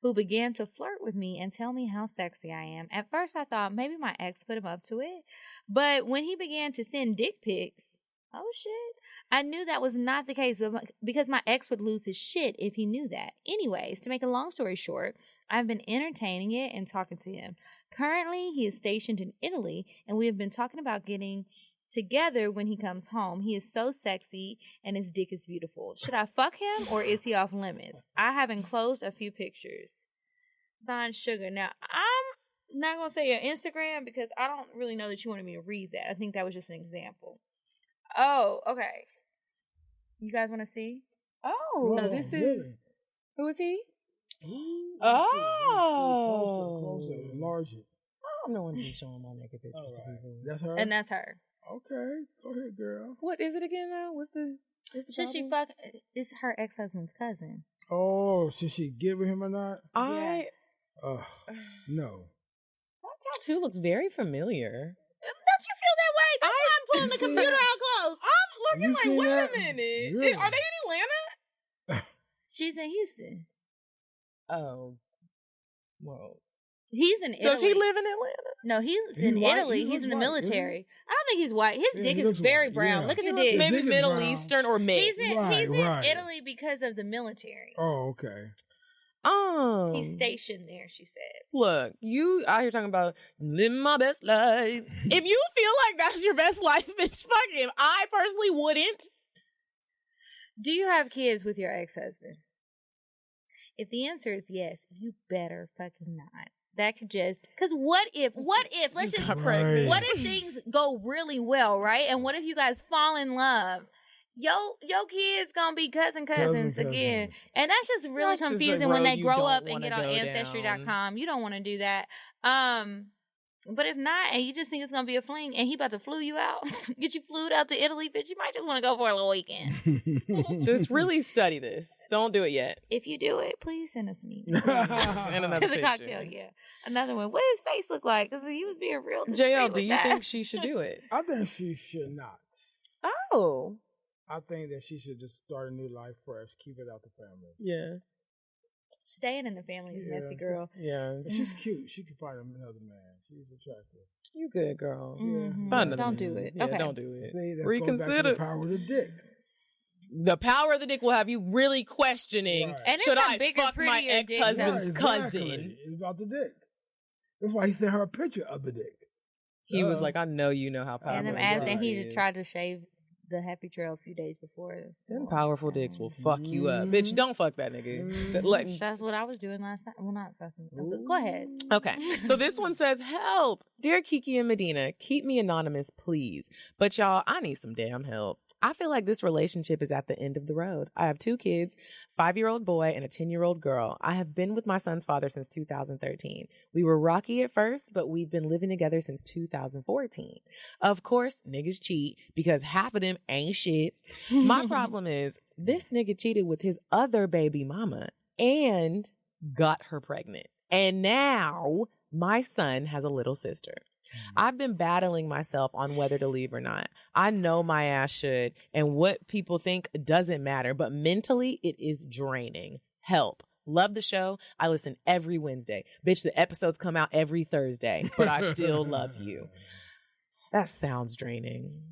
who began to flirt with me and tell me how sexy I am. At first, I thought maybe my ex put him up to it, but when he began to send dick pics, oh shit, I knew that was not the case because my ex would lose his shit if he knew that. Anyways, to make a long story short, I've been entertaining it and talking to him. Currently, he is stationed in Italy, and we have been talking about getting together when he comes home. He is so sexy and his dick is beautiful. Should I fuck him or is he off limits? I have enclosed a few pictures. Signed, Sugar. Now, I'm not going to say your Instagram because I don't really know that you wanted me to read that. I think that was just an example. Oh, okay. You guys want to see? Oh, so this really? is, who is he? Closer, enlarge it. I'm no one to be showing my naked pictures to people. That's her? And that's her. Okay, go ahead, girl. What is it again now? What's the Should she fuck? It's her ex-husband's cousin. Oh, should she get with him or not? No. That tattoo looks very familiar. Don't you feel that way? That's why I'm pulling the computer out close. I'm looking like, wait a minute. Really? Are they in Atlanta? She's in Houston. Oh. Whoa. He's in Italy. Does he live in Atlanta? No, he's in white? Italy. He's in the military. I don't think he's white. His dick he is looks very white. brown. Yeah. Look at the His dick. Maybe dick is Middle brown. Eastern or mixed. He's in Right. Italy because of the military. Oh, okay. He's stationed there, she said. Look, you out here talking about living my best life. If you feel like that's your best life, bitch, fuck him. I personally wouldn't. Do you have kids with your ex-husband? If the answer is yes, you better fucking not. That could just, because what if, let's just, what if things go really well, right? And what if you guys fall in love? Your kids gonna be cousins again. And that's just really confusing when they grow up and get on Ancestry.com. You don't want to do that. But if not, and you just think it's gonna be a fling, and he about to flew you out, get you flued out to Italy, bitch, you might just want to go for a little weekend. Just really study this. Don't do it yet. If you do it, please send us an email And to the cocktail. Yeah, another one. What does his face look like? Because he was being real. JL, do you think she should do it? I think she should not. Oh, I think that she should just start a new life fresh. Keep it out the family. Yeah. Staying in the family is messy, girl. Yeah. She's cute. She could find another man. She's attractive. You good, girl. Mm-hmm. Find another don't man. do it. Yeah, okay. Don't do it. See, Reconsider. The power of the dick. The power of the dick will have you really questioning, Right. And should it's a I bigger, fuck my prettier dick. ex-husband's cousin? It's about the dick. That's why he sent her a picture of the dick. He was like, I know you know how powerful And them his abs, dick and he is. tried to shave the happy trail a few days before. Them powerful dicks will fuck you up. Bitch, don't fuck that nigga. That's what I was doing last night. Well, not fucking. Go ahead. Okay. So this one says, help. Dear Kiki and Medina, keep me anonymous, please. But y'all, I need some damn help. I feel like this relationship is at the end of the road. I have 2 kids, 5-year-old boy and a 10-year-old girl. I have been with my son's father since 2013. We were rocky at first, but we've been living together since 2014. Of course, niggas cheat because half of them ain't shit. My problem is this nigga cheated with his other baby mama and got her pregnant. And now my son has a little sister. I've been battling myself on whether to leave or not. I know my ass should, and what people think doesn't matter, but mentally it is draining. Help. Love the show. I listen every Wednesday. Bitch, the episodes come out every Thursday, but I still love you. That sounds draining.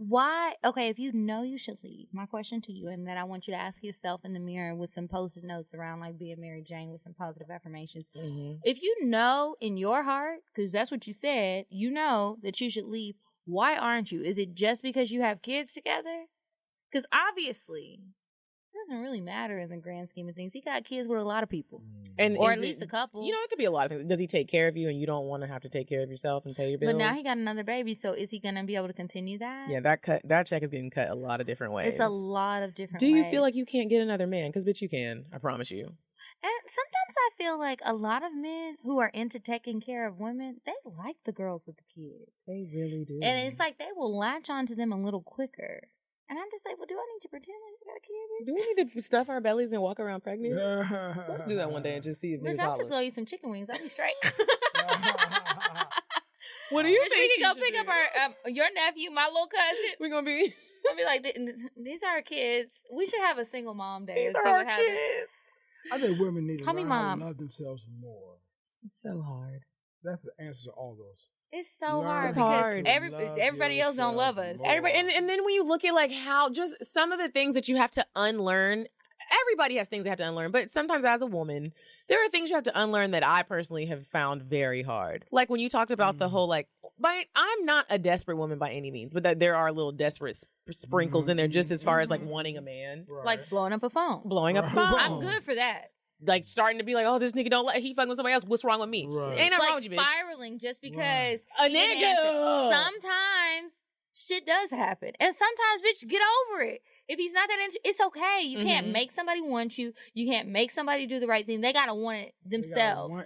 Why? Okay, if you know you should leave, my question to you, and that I want you to ask yourself in the mirror with some post-it notes around, like being Mary Jane with some positive affirmations. Mm-hmm. If you know in your heart, because that's what you said, you know that you should leave, why aren't you? Is it just because you have kids together? Because obviously, it doesn't really matter in the grand scheme of things. He got kids with a lot of people, or at least a couple. You know, it could be a lot of things. Does he take care of you and you don't want to have to take care of yourself and pay your bills? But now he got another baby, so is he going to be able to continue that? Yeah, that check is getting cut a lot of different ways. It's a lot of different ways. Do you feel like you can't get another man? Because, bitch, you can. I promise you. And sometimes I feel like a lot of men who are into taking care of women, they like the girls with the kids. They really do. And it's like they will latch onto them a little quicker. And I'm just like, well, do I need to pretend like I got a kid? Do we need to stuff our bellies and walk around pregnant? Let's do that one day and just see if Bitch, I'm just going to eat some chicken wings. I'll be straight. What do you think? We can go pick up our your nephew, my little cousin. We're going to be... I'll be like, these are our kids. We should have a single mom day. These are our kids. I think women need to Call me learn how mom. to love themselves more. It's so hard. That's the answer to all those. It's so hard It's because hard. everybody else don't love us. Everybody, and then when you look at like how just some of the things that you have to unlearn, everybody has things they have to unlearn, but sometimes as a woman, there are things you have to unlearn that I personally have found very hard. Like when you talked about the whole like, I'm not a desperate woman by any means, but that there are little desperate sprinkles in there just as far as like wanting a man. Right. Like blowing up a phone. I'm good for that. Like starting to be like, oh, this nigga don't let he fucking with somebody else. What's wrong with me? Right. Ain't nothing It's wrong like with you, bitch. spiraling just because A he didn't nigga. answer. Sometimes shit does happen, and sometimes, bitch, get over it. If he's not that into, it's okay. You can't make somebody want you. You can't make somebody do the right thing. They gotta want it themselves.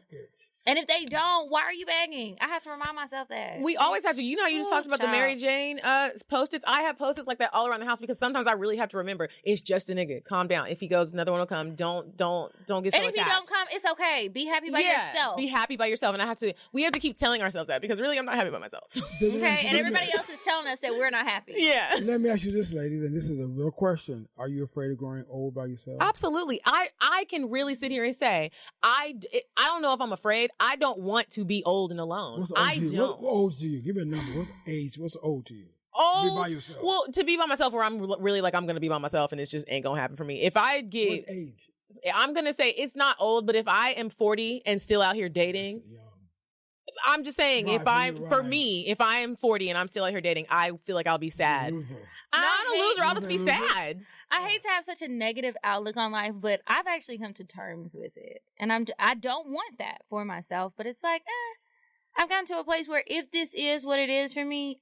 And if they don't, why are you begging? I have to remind myself that. We always have to. You know how you just talked about the Mary Jane Post-its? I have Post-its like that all around the house because sometimes I really have to remember it's just a nigga. Calm down. If he goes, another one will come. Don't get so attached. And if he don't come, it's okay. Be happy by yourself. Be happy by yourself. And we have to keep telling ourselves that because really I'm not happy by myself. Okay, and everybody else is telling us that we're not happy. Yeah. Let me ask you this, ladies, and this is a real question. Are you afraid of growing old by yourself? Absolutely. I can really sit here and say, I don't know if I'm afraid. I don't want to be old and alone. What's old to you? Give me a number. What's old to you? Old. To be by yourself. Well, to be by myself where I'm really like, I'm going to be by myself and it's just ain't going to happen for me. If I get... What age? I'm going to say it's not old, but if I am 40 and still out here dating, I'm just saying, if I am 40 and I'm still out here dating, I feel like I'll be sad. Not a loser. I'll just be sad. I hate to have such a negative outlook on life, but I've actually come to terms with it. And I don't want that for myself, but it's like, I've gotten to a place where if this is what it is for me,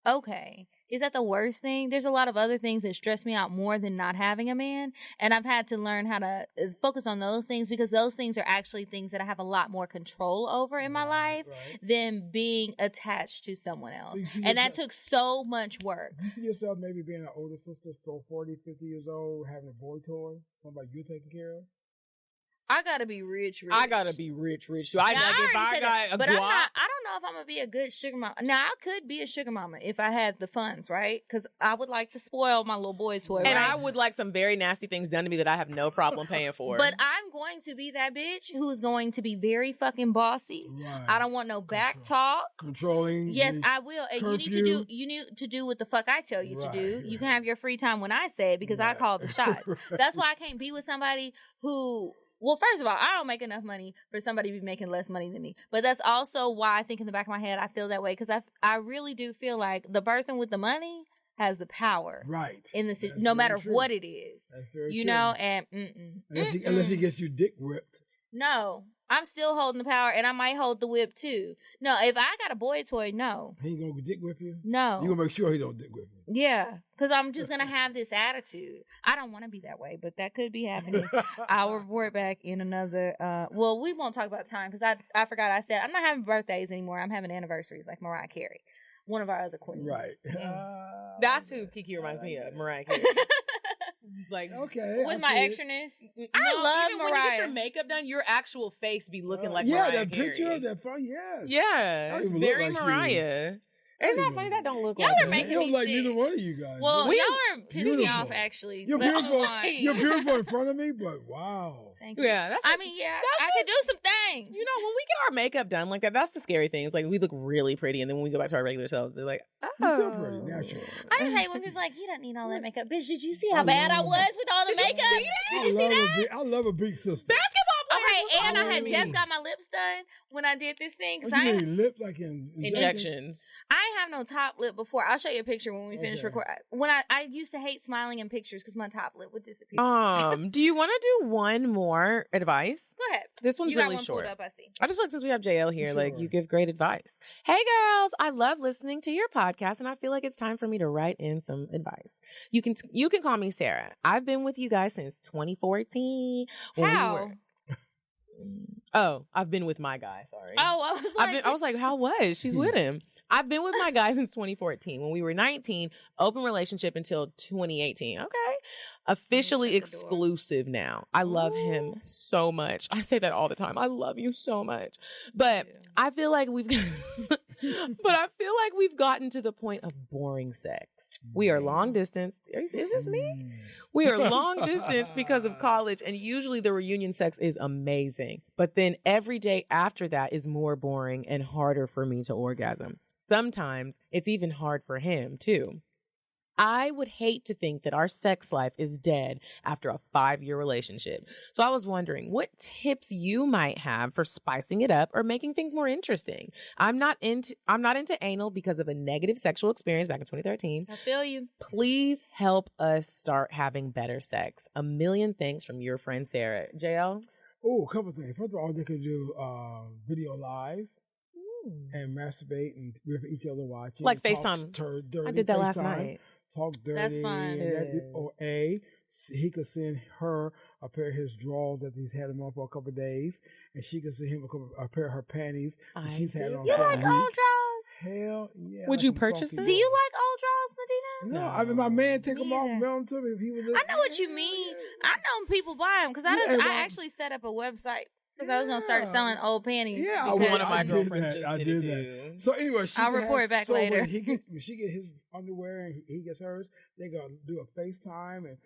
okay. Is that the worst thing? There's a lot of other things that stress me out more than not having a man. And I've had to learn how to focus on those things because those things are actually things that I have a lot more control over in my life than being attached to someone else. So and that took so much work. Do you see yourself maybe being an older sister, 40, 50 years old, having a boy toy? Somebody you're taking care of? I gotta be rich. I gotta be rich too. But I don't know if I'm gonna be a good sugar mama. Now I could be a sugar mama if I had the funds, right? Because I would like to spoil my little boy toy, and right? I would like some very nasty things done to me that I have no problem paying for. But I'm going to be that bitch who's going to be very fucking bossy. Right. I don't want no back talk. Controlling. Yes, I will. And curfew. you need to do what the fuck I tell you to do. You can have your free time when I say it because I call the shots. That's why I can't be with somebody who. Well, first of all, I don't make enough money for somebody to be making less money than me. But that's also why I think in the back of my head, I feel that way. Because I really do feel like the person with the money has the power. Right. In the no matter what it is. That's very true. You know, and unless he gets you dick whipped. No. I'm still holding the power, and I might hold the whip, too. No, if I got a boy toy, no. He ain't gonna dick whip you? No. You gonna make sure he don't dick whip you? Yeah, because I'm just gonna have this attitude. I don't want to be that way, but that could be happening. I'll report back in another, well, we won't talk about time, because I forgot I said I'm not having birthdays anymore. I'm having anniversaries like Mariah Carey, one of our other queens. Right. That's who Kiki reminds me of, Mariah Carey. Like with my extraness, I love even Mariah. When you get your makeup done, your actual face be looking like Mariah Mariah that Carey. picture of that phone, yes. Yeah, it's very like Mariah. Isn't that funny? That don't look y'all like are making you me don't like sick. neither one of you guys. Well, y'all are pissing me off. Actually, you're beautiful. You're beautiful in front of me, but wow. Thank you. Yeah, I can do some things. You know, when we get our makeup done like that, that's the scary thing. It's like we look really pretty, and then when we go back to our regular selves, they're like, "Oh, you're so pretty, natural." I just hate when people are like, "You don't need all that makeup, bitch." Did you see how bad I was with all the makeup? Did you see that? I love a big sister. Okay, and I had just got my lips done when I did this thing. What you mean, lip like injections? I have no top lip before. I'll show you a picture when we finish recording. When I used to hate smiling in pictures because my top lip would disappear. Do you want to do one more advice? Go ahead. This one's you got really one short. Pulled up, I see. I just feel like since we have JL here, like you give great advice. Hey girls, I love listening to your podcast, and I feel like it's time for me to write in some advice. You can call me Sarah. I've been with you guys since 2014. How? I've been with my guy. Sorry. Oh, I was like, how was? She's with him. I've been with my guy since 2014. When we were 19, open relationship until 2018. Okay. Officially exclusive now. I love him so much. I say that all the time. I love you so much. But I feel like we've gotten to the point of boring sex. We are long distance. Is this me? We are long distance because of college, and usually the reunion sex is amazing. But then every day after that is more boring and harder for me to orgasm. Sometimes it's even hard for him too. I would hate to think that our sex life is dead after a 5-year relationship. So I was wondering what tips you might have for spicing it up or making things more interesting. I'm not into anal because of a negative sexual experience back in 2013. I feel you. Please help us start having better sex. A million thanks from your friend Sarah. JL? Oh, a couple things. First of all, they could do video live. And masturbate and with each other watching. Like FaceTime. I did that last night. Talk dirty. That's fine. Or he could send her a pair of his drawers that he's had him on for a couple of days, and she could send him a pair of her panties that she's had on for a week. You like old drawers? Hell yeah. Would you purchase them? Do you like old drawers, Medina? No, I mean my man take them off and mail them to me if he was. I know what you mean. I know people buy them because I actually set up a website. Because I was going to start selling old panties. Yeah, one of my girlfriends just I did it too. So anyway, I'll report back later. When she get his underwear and he gets hers, they going to do a FaceTime and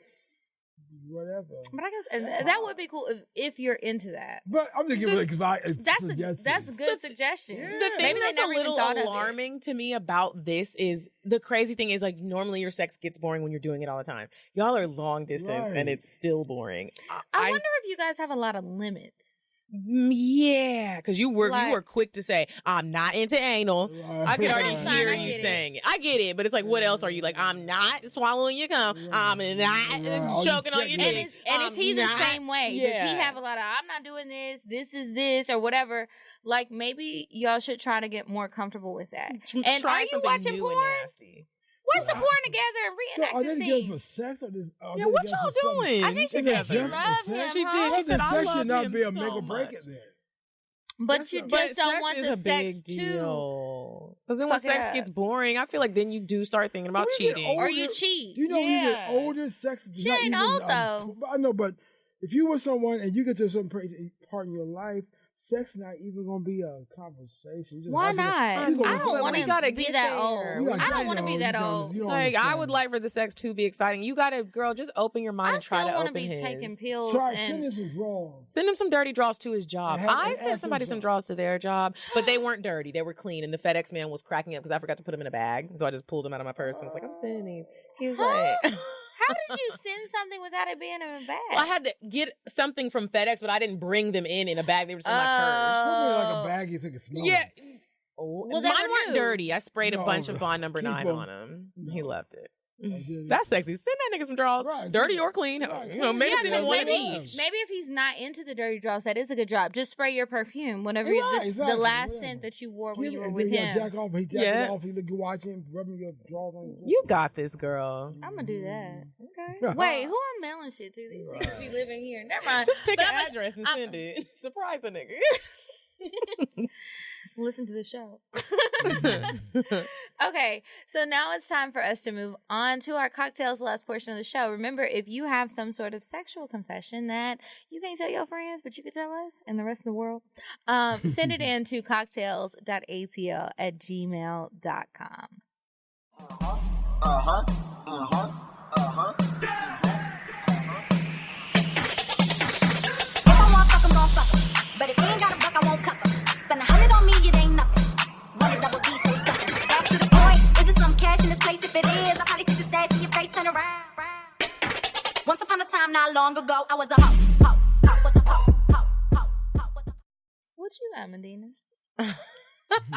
whatever. But I guess that would be cool if you're into that. But I'm just giving advice. That's a good suggestion. Yeah. The thing Maybe that's they a never even little thought of it. alarming to me about this is the crazy thing is like normally your sex gets boring when you're doing it all the time. Y'all are long distance and it's still boring. I wonder if you guys have a lot of limits. Yeah, because you were quick to say, I'm not into anal. I can already hear you saying it. I get it, but it's like, what else are you like? I'm not swallowing your cum. I'm not choking on your dick. And is he the same way? Yeah. Does he have a lot of, I'm not doing this is this, or whatever? Like, maybe y'all should try to get more comfortable with that. And try are you something watching new porn? and nasty. Watch the porn together and reenact Are the they scene. together for sex or Yeah, what y'all doing? I think she said she loved him. She huh? did. She said, I sex love should not him be a so make or break much. it then. But you just don't want the sex to. Because then when sex gets boring, I feel like then you do start thinking about cheating. Or you cheat. You know, when you get older, sex is She not ain't even, old, though. I know, but if you with someone and you get to a certain part in your life, sex not even going to be a conversation. You just Why not? I don't want to be that old. I don't want to be that old. Like, I would like for the sex to be exciting. You got to, girl, just open your mind and try to open his. I still want to be taking pills. Send him some draws. Send him some dirty draws to his job. I sent somebody some draws to their job, but they weren't dirty. They were clean. And the FedEx man was cracking up because I forgot to put them in a bag. So I just pulled them out of my purse and was like, I'm sending these. He was like... How did you send something without it being in a bag? Well, I had to get something from FedEx, but I didn't bring them in a bag. They were just in my purse. Something like a bag you think is small. Yeah. Well, mine weren't dirty. I sprayed a bunch of Bond number 9 on him. No. He loved it. That's sexy. Send that nigga some draws, dirty or clean. Right. You know, maybe send him one of maybe each. if he's not into the dirty draws, that is a good job. Just spray your perfume whenever the last scent that you wore when you were with him. Jack off, he jack it off. He look, you watch him rubbing your drawers on. You got this, girl. I'm gonna do that. Okay. Wait, who I'm mailing shit to? These niggas be living here. Never mind. Just pick an address and send it. Surprise a nigga. Listen to the show. Okay, so now it's time for us to move on to our cocktails, the last portion of the show. Remember, if you have some sort of sexual confession that you can't tell your friends, but you can tell us and the rest of the world, send it in to cocktails.atl@gmail.com. But if he ain't got a buck, I won't cover. Spend 100 on me, it ain't nothing. One double D, so stuck. Back to the point. Is it some cash in this place? If it is, I'll probably see the stats in your face. Turn around. Once upon a time, not long ago, I was a hoe. What you got, Medina? I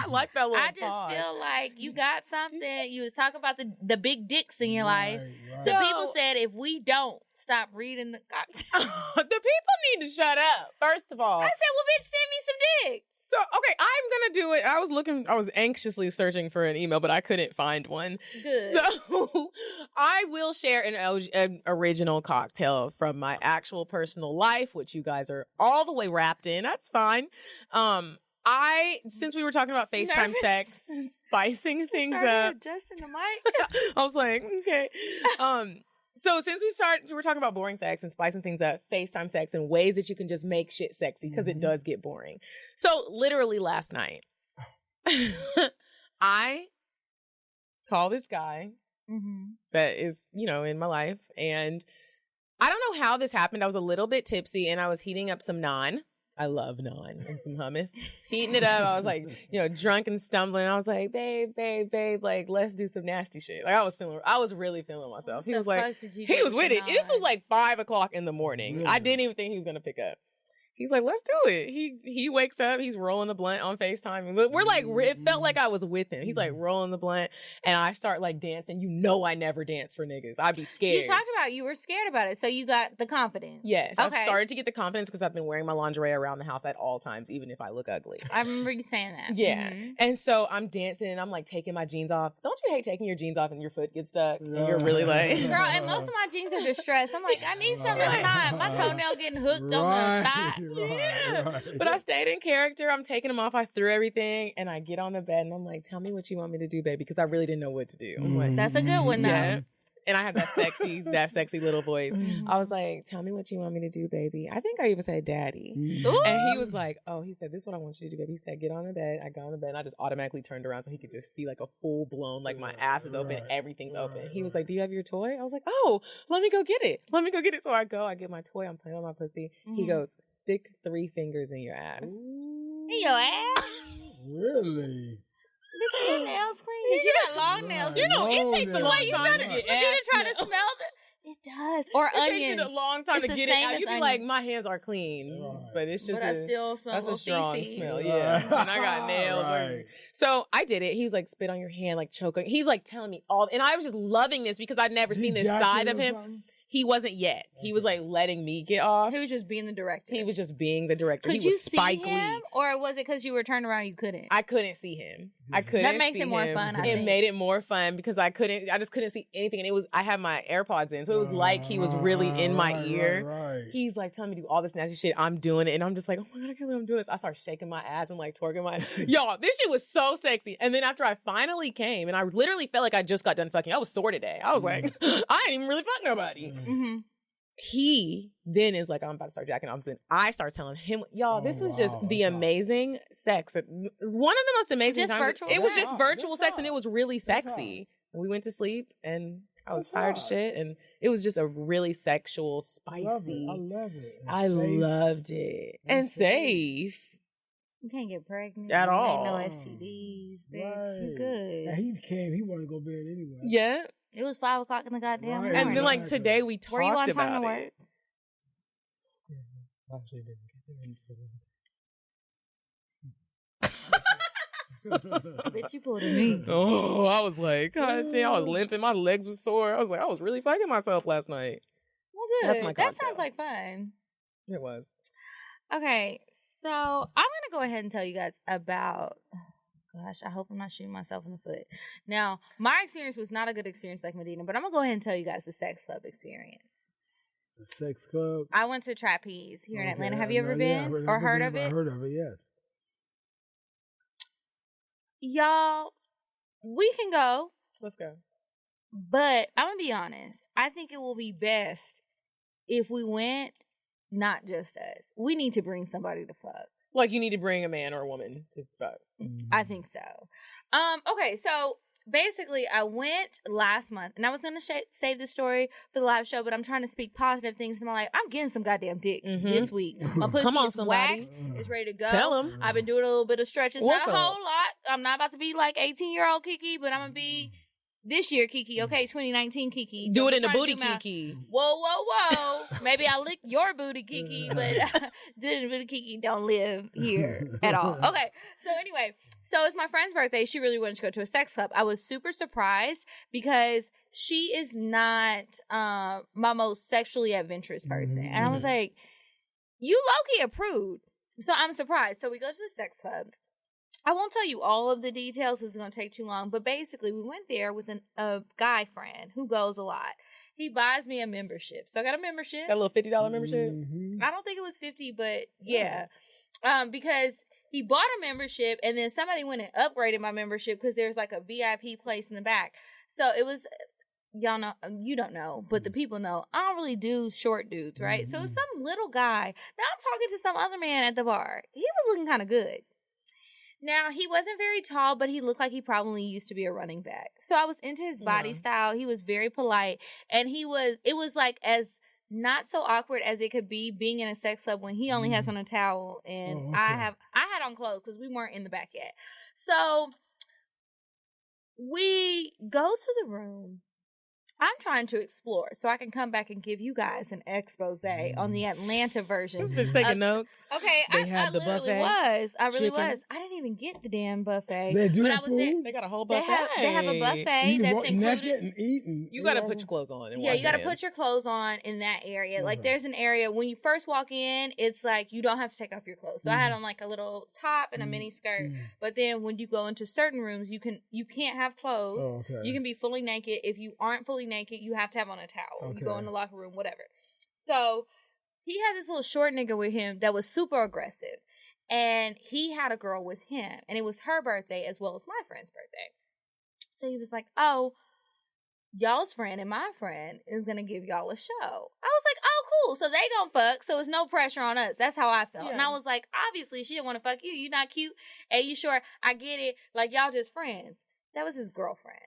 like that little I just feel like you got something. You was talking about the big dicks in your life. Right. The people said if we don't stop reading the cocktail. The people need to shut up, first of all. I said, well, bitch, send me some dick. So, okay, I'm going to do it. I was anxiously searching for an email, but I couldn't find one. Good. So, I will share an original cocktail from my actual personal life, which you guys are all the way wrapped in. That's fine. Since we were talking about FaceTime sex and spicing things up. Adjusting the mic. I was like, okay. So since we're talking about boring sex and spicing things up, FaceTime sex and ways that you can just make shit sexy because it does get boring. So literally last night, I call this guy that is, in my life. And I don't know how this happened. I was a little bit tipsy and I was heating up some naan. I love naan and some hummus. Heating it up. I was like, drunk and stumbling. I was like, babe, like, let's do some nasty shit. Like, I was really feeling myself. He was like, he was with it. This was like 5:00 in the morning. Really? I didn't even think he was going to pick up. He's like, let's do it. He wakes up. He's rolling the blunt on FaceTime. And we're like, it felt like I was with him. He's like rolling the blunt. And I start like dancing. I never dance for niggas. I'd be scared. You talked about you were scared about it. So you got the confidence. Yes. Okay. I've started to get the confidence because I've been wearing my lingerie around the house at all times, even if I look ugly. I remember you saying that. Yeah. Mm-hmm. And so I'm dancing and I'm like taking my jeans off. Don't you hate taking your jeans off and your foot gets stuck? And you're really like... Girl, and most of my jeans are distressed. I'm like, I need something that's not. My toenail getting hooked on the thigh. Yeah. But I stayed in character. I'm taking them off. I threw everything and I get on the bed and I'm like, tell me what you want me to do, baby, because I really didn't know what to do. I'm like, that's a good one, though. Yeah. And I have that sexy little voice. I was like, tell me what you want me to do, baby. I think I even said daddy. And he was like, oh, he said, this is what I want you to do, baby. He said, get on the bed. I got on the bed and I just automatically turned around so he could just see like a full blown, like my ass is open, everything's open. He was like, do you have your toy? I was like, oh, let me go get it. So I go, I get my toy. I'm playing with my pussy. He goes, stick 3 fingers in your ass. In your ass? Really? Bitch, your nails clean? Because you got long nails. You know, it takes a long time to get You didn't try to smell it? It does. Or it onions. It takes you a long time to get it out. You be like, my hands are clean. But it's just I still smell that's a strong feces. smell, yeah. And I got nails. So I did it. He was like, spit on your hand, like choking. He's like telling me all. And I was just loving this because I'd never seen this side of him. He wasn't yet. He was like letting me get off. He was just being the director. He was just being the director. Could he was you Spike see him? Lee. Or was it because you were turned around you couldn't? I couldn't see him. I couldn't. That makes see it more him. fun. It made it more fun because I just couldn't see anything. And I had my AirPods in. So it was like he was really in my ear. Right. He's like telling me to do all this nasty shit. I'm doing it. And I'm just like, oh my God, I can't believe I'm doing this. I start shaking my ass and like twerking my Y'all, this shit was so sexy. And then after I finally came and I literally felt like I just got done fucking. I was sore today. I was like, I ain't even really fuck nobody. He then is like, I'm about to start jacking off. And I start telling him, y'all, this was just the amazing sex. One of the most amazing times. It was just virtual sex and it was really sexy. We went to sleep and I was tired of shit. And it was just a really sexual, spicy. I love it. I loved it. And safe. You can't get pregnant. At all. No STDs, bitch. You good. And he came, he wanted to go to bed anyway. Yeah. It was 5 o'clock in the goddamn morning. And then like today we talked Were you on about time to work? it. Actually didn't get there until Bitch, you pulled a me. Oh, I was like, God damn, I was limping. My legs were sore. I was like, I was really fucking myself last night. Well, good. That's my that cocktail. sounds like fun. It was. Okay, so I'm going to go ahead and tell you guys about... Gosh, I hope I'm not shooting myself in the foot. Now, my experience was not a good experience like Medina, but I'm going to go ahead and tell you guys the sex club experience. The sex club? I went to Trapeze here in Atlanta. Have you ever been or heard of it? I heard of it, yes. Y'all, we can go. Let's go. But I'm going to be honest. I think it will be best if we went, not just us. We need to bring somebody to fuck. Like you need to bring a man or a woman to fuck. I think so. Okay, so basically I went last month and I was going to save the story for the live show, but I'm trying to speak positive things to my life. I'm getting some goddamn dick this week. My pussy is waxed. It's ready to go. Tell him. I've been doing a little bit of stretches. What's not a up? whole lot. I'm not about to be like 18-year-old Kiki, but I'm going to be this year Kiki. Okay, 2019 Kiki. Do Don't it in be a trying to booty do my- Kiki. Whoa, whoa, whoa. Maybe I'll lick your booty Kiki, but do it in a booty Kiki don't live here at all. Okay, so anyway, so it's my friend's birthday. She really wanted to go to a sex club. I was super surprised because she is not my most sexually adventurous person. And I was like, you low-key a prude. So I'm surprised. So we go to the sex club. I won't tell you all of the details because it's going to take too long. But basically, we went there with a guy friend who goes a lot. He buys me a membership. So I got a membership. That little $50 membership? I don't think it was 50, but yeah. Because he bought a membership and then somebody went and upgraded my membership because there's like a VIP place in the back. So it was, y'all know, you don't know, but the people know, I don't really do short dudes, right? So it's some little guy. Now I'm talking to some other man at the bar. He was looking kind of good. Now, he wasn't very tall, but he looked like he probably used to be a running back. So I was into his body style. He was very polite. And it was like as not so awkward as it could be being in a sex club when he only has on a towel and I had on clothes because we weren't in the back yet. So we go to the room. I'm trying to explore so I can come back and give you guys an expose on the Atlanta version. This bitch taking notes. Okay, They I had the literally buffet. was. I really Chicken. was. I didn't even get the damn buffet. They do but that I was there. food? They got a whole They buffet. have a buffet You can that's walk naked included. and eat. And You got to put your clothes on. And Yeah, wash you got to your put hands. your clothes on in that area. Like, there's an area when you first walk in, it's like you don't have to take off your clothes. So I had on like a little top and a mini skirt. But then when you go into certain rooms, you can't have clothes. Oh, okay. You can be fully naked. If you aren't fully naked, you have to have on a towel. You go in the locker room, whatever. So he had this little short nigga with him that was super aggressive. And he had a girl with him. And it was her birthday as well as my friend's birthday. So he was like, oh, y'all's friend and my friend is gonna give y'all a show. I was like, oh, cool. So they gonna fuck, so it's no pressure on us. That's how I felt. And I was like, obviously, she didn't want to fuck you. You not cute. Hey, you sure? I get it. Like, y'all just friends. That was his girlfriend.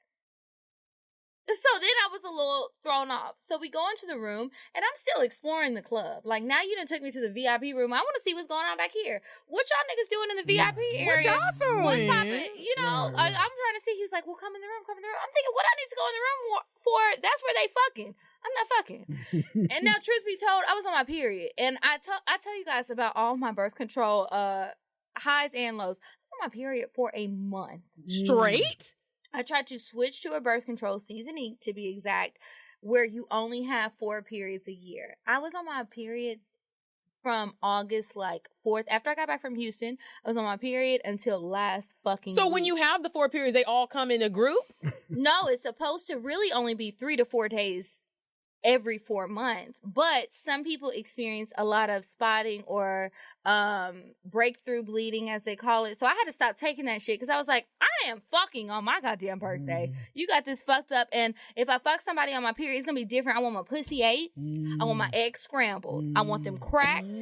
So then I was a little thrown off. So we go into the room, and I'm still exploring the club. Like, now you done took me to the VIP room. I want to see what's going on back here. What y'all niggas doing in the VIP area? What y'all doing? What's poppin'? You know, I'm trying to see. He was like, well, come in the room, come in the room. I'm thinking, what I need to go in the room for? That's where they fucking. I'm not fucking. And now, truth be told, I was on my period. And I tell you guys about all my birth control highs and lows. I was on my period for a month. Straight? I tried to switch to a birth control, season 8 to be exact, where you only have 4 periods a year. I was on my period from August 4th. After I got back from Houston, I was on my period until last fucking So week. when you have the 4 periods, they all come in a group? No, it's supposed to really only be 3 to 4 days every 4 months. But some people experience a lot of spotting or breakthrough bleeding, as they call it. So I had to stop taking that shit because I was like, I am fucking on my goddamn birthday. You got this fucked up. And if I fuck somebody on my period, it's going to be different. I want my pussy ate. I want my eggs scrambled. I want them cracked.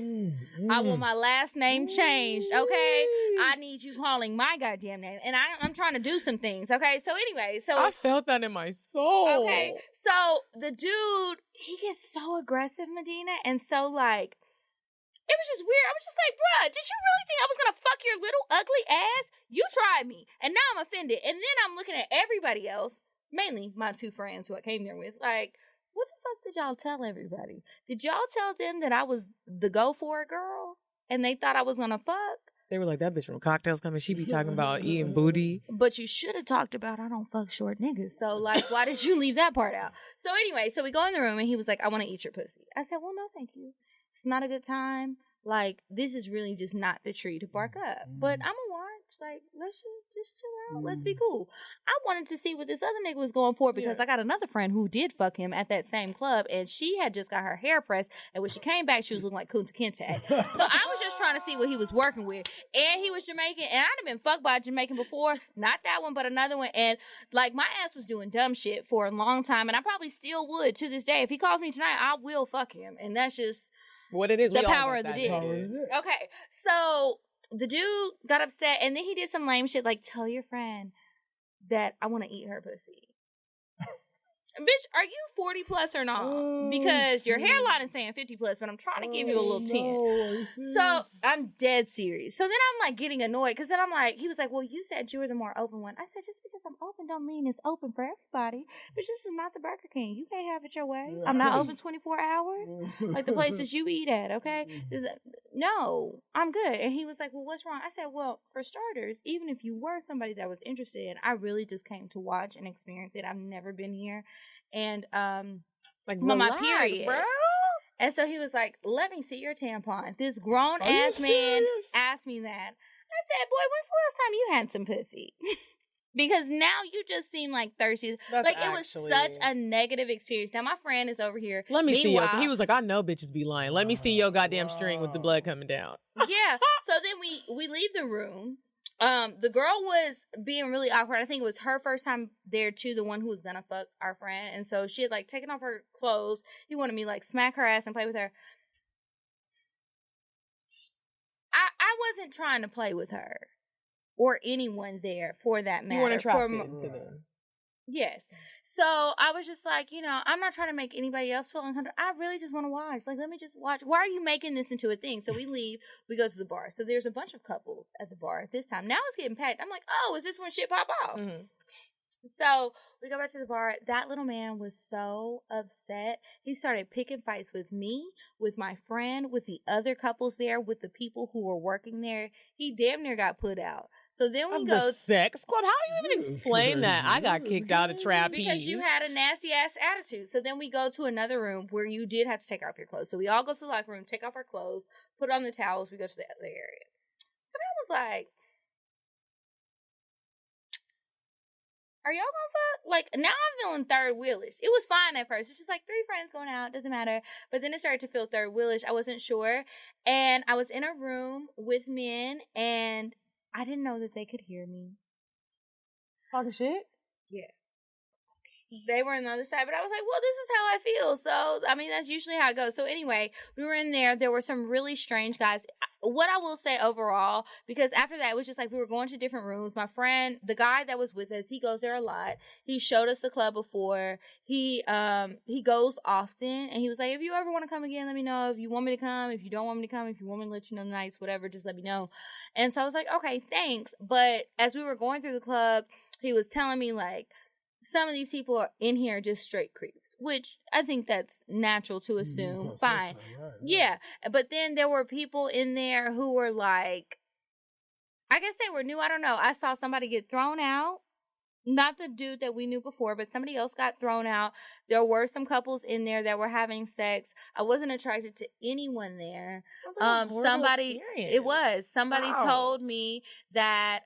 I want my last name changed. Okay. I need you calling my goddamn name. And I'm trying to do some things. Okay. So anyway, I felt that in my soul. Okay. So the dude, he gets so aggressive, Medina, and so like, it was just weird. I was just like, bruh, did you really think I was gonna fuck your little ugly ass? You tried me, and now I'm offended. And then I'm looking at everybody else, mainly my 2 friends who I came there with, like, what the fuck did y'all tell everybody? Did y'all tell them that I was the go for it girl, and they thought I was gonna fuck? They were like, that bitch from Cocktails coming. She be talking about eating booty. But you should have talked about I don't fuck short niggas. So, like, why did you leave that part out? So, anyway, so we go in the room, and he was like, I want to eat your pussy. I said, well, no, thank you. It's not a good time. Like, this is really just not the tree to bark up. But I'm going to watch. Like, let's just chill out. Let's be cool. I wanted to see what this other nigga was going for because I got another friend who did fuck him at that same club, and she had just got her hair pressed, and when she came back, she was looking like Kunta Kinte. So I was just trying to see what he was working with. And he was Jamaican, and I'd have been fucked by a Jamaican before. Not that one, but another one. And, like, my ass was doing dumb shit for a long time, and I probably still would to this day. If he calls me tonight, I will fuck him. And that's just what it is. The power of the dick. Okay, so the dude got upset, and then he did some lame shit like, tell your friend that I want to eat her pussy. Bitch, are you 40 plus or not? Because your hairline is saying 50 plus, but I'm trying to give you a little 10. So I'm dead serious. So then I'm like getting annoyed because then I'm like, he was like, well, you said you were the more open one. I said, just because I'm open don't mean it's open for everybody. But this is not the Burger King. You can't have it your way. I'm not open 24 hours like the places you eat at, okay? No, I'm good. And he was like, well, what's wrong? I said, well, for starters, even if you were somebody that was interested in, I really just came to watch and experience it. I've never been here. And like my period, bro. And so he was like, let me see your tampon. This grown ass man asked me that. I said, boy, when's the last time you had some pussy? Because now you just seem like thirsty. Like, it was such a negative experience. Now my friend is over here. Let me see your. He was like, I know bitches be lying. Let me see your goddamn string with the blood coming down. Yeah. So then we leave the room. The girl was being really awkward. I think it was her first time there too, the one who was gonna fuck our friend. And so she had like taken off her clothes. He wanted me like smack her ass and play with her. I wasn't trying to play with her or anyone there for that matter. You weren't attracted to them. Yes. So I was just like, I'm not trying to make anybody else feel uncomfortable. I really just want to watch. Like, let me just watch. Why are you making this into a thing? So we leave. We go to the bar. So there's a bunch of couples at the bar at this time. Now it's getting packed. I'm like, oh, is this when shit pop off? Mm-hmm. So we go back to the bar. That little man was so upset. He started picking fights with me, with my friend, with the other couples there, with the people who were working there. He damn near got put out. So then we go to sex club. How do you even explain that? I got kicked out of trapeze because you had a nasty ass attitude. So then we go to another room where you did have to take off your clothes. So we all go to the locker room, take off our clothes, put on the towels. We go to the other area. So that was like, are y'all gonna fuck? Like, now I'm feeling third wheelish. It was fine at first. It's just like 3 friends going out. Doesn't matter. But then it started to feel third wheelish. I wasn't sure. And I was in a room with men, and I didn't know that they could hear me. Talking shit? Yeah. they were on the other side, but I was like, well, this is how I feel. So, I mean, that's usually how it goes. So anyway, we were in there. There were some really strange guys. What I will say overall, because after that, it was just like we were going to different rooms. My friend, the guy that was with us, he goes there a lot. He showed us the club before. He goes often, and he was like, if you ever want to come again, let me know. If you want me to come, if you don't want me to come, if you want me to let you know the nights, whatever, just let me know. And so I was like, okay, thanks. But as we were going through the club, he was telling me like, some of these people are in here just straight creeps, which I think that's natural to assume. Fine. Right. Yeah. But then there were people in there who were like, I guess they were new. I don't know. I saw somebody get thrown out. Not the dude that we knew before, but somebody else got thrown out. There were some couples in there that were having sex. I wasn't attracted to anyone there. Like somebody told me that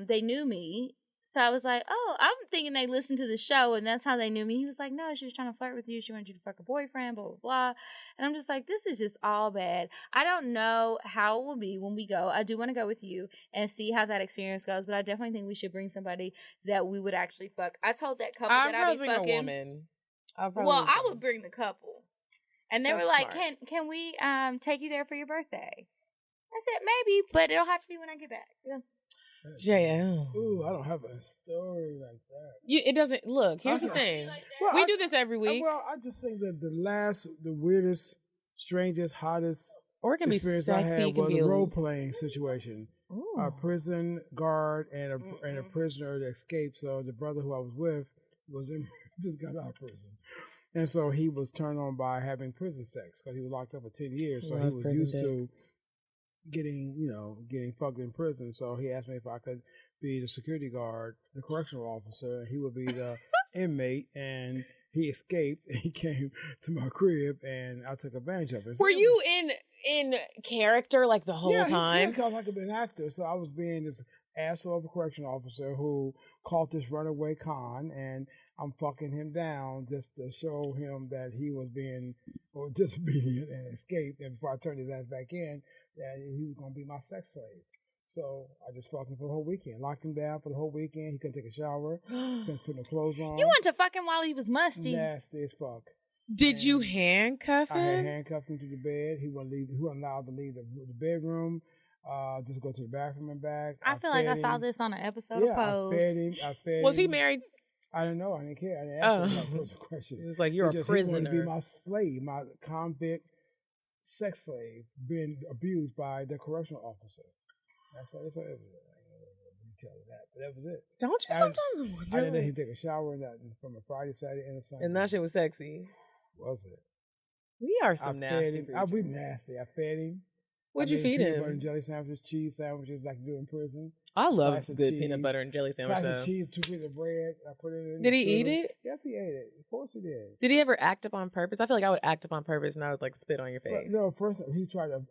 they knew me. So I was like, oh, I'm thinking they listened to the show and that's how they knew me. He was like, no, she was trying to flirt with you. She wanted you to fuck her boyfriend, blah, blah, blah. And I'm just like, this is just all bad. I don't know how it will be when we go. I do want to go with you and see how that experience goes, but I definitely think we should bring somebody that we would actually fuck. I told that couple that I'd be fucking. A woman. I would bring the couple. And they were like, smart. Can we take you there for your birthday? I said, maybe, but it'll have to be when I get back. Yeah. JL. Ooh, I don't have a story like that. It doesn't. Look, here's the thing. Well, we do this every week. I just think that the weirdest, strangest, hottest or it can experience be sexy, I had was a role-playing situation. Ooh. A prison guard and a prisoner that escaped. So the brother who I was with just got out of prison. And so he was turned on by having prison sex because he was locked up for 10 years. So he was used to getting fucked in prison. So he asked me if I could be the security guard, the correctional officer, and he would be the inmate. And he escaped and he came to my crib and I took advantage of it. So were you in character like the whole time? Yeah, because I could be an actor. So I was being this asshole of a correctional officer who caught this runaway con, and I'm fucking him down just to show him that he was being disobedient and escaped. And before I turned his ass back in, that he was going to be my sex slave. So I just fucked him for the whole weekend. Locked him down for the whole weekend. He couldn't take a shower. Couldn't put no clothes on. You wanted to fuck him while he was musty. Nasty as fuck. Did you handcuff him? I had handcuffed him to the bed. He wasn't allowed to leave the bedroom. Just go to the bathroom and back. I feel like I saw this on an episode of Pose. I fed him. Was he married? I didn't know. I didn't care. I didn't ask him that question. It was like, you're a prisoner. He wanted to be my slave, my convict sex slave, being abused by the correctional officer. That's what it was. I ain't gonna tell you that, but that was it. Don't you sometimes wonder? I didn't let him take a shower from a Friday, Saturday, and a Sunday. And that shit was sexy. Was it? We are some nasty creatures. We nasty. I fed him. What'd you feed him? Peanut butter and jelly sandwiches, cheese sandwiches like you do in prison. I love good peanut butter and jelly sandwiches. Slice of cheese, 2 pieces of bread. I put it in. Did he eat it? Yes, he ate it. Of course he did. Did he ever act up on purpose? I feel like I would act up on purpose and I would like spit on your face. No, first he tried to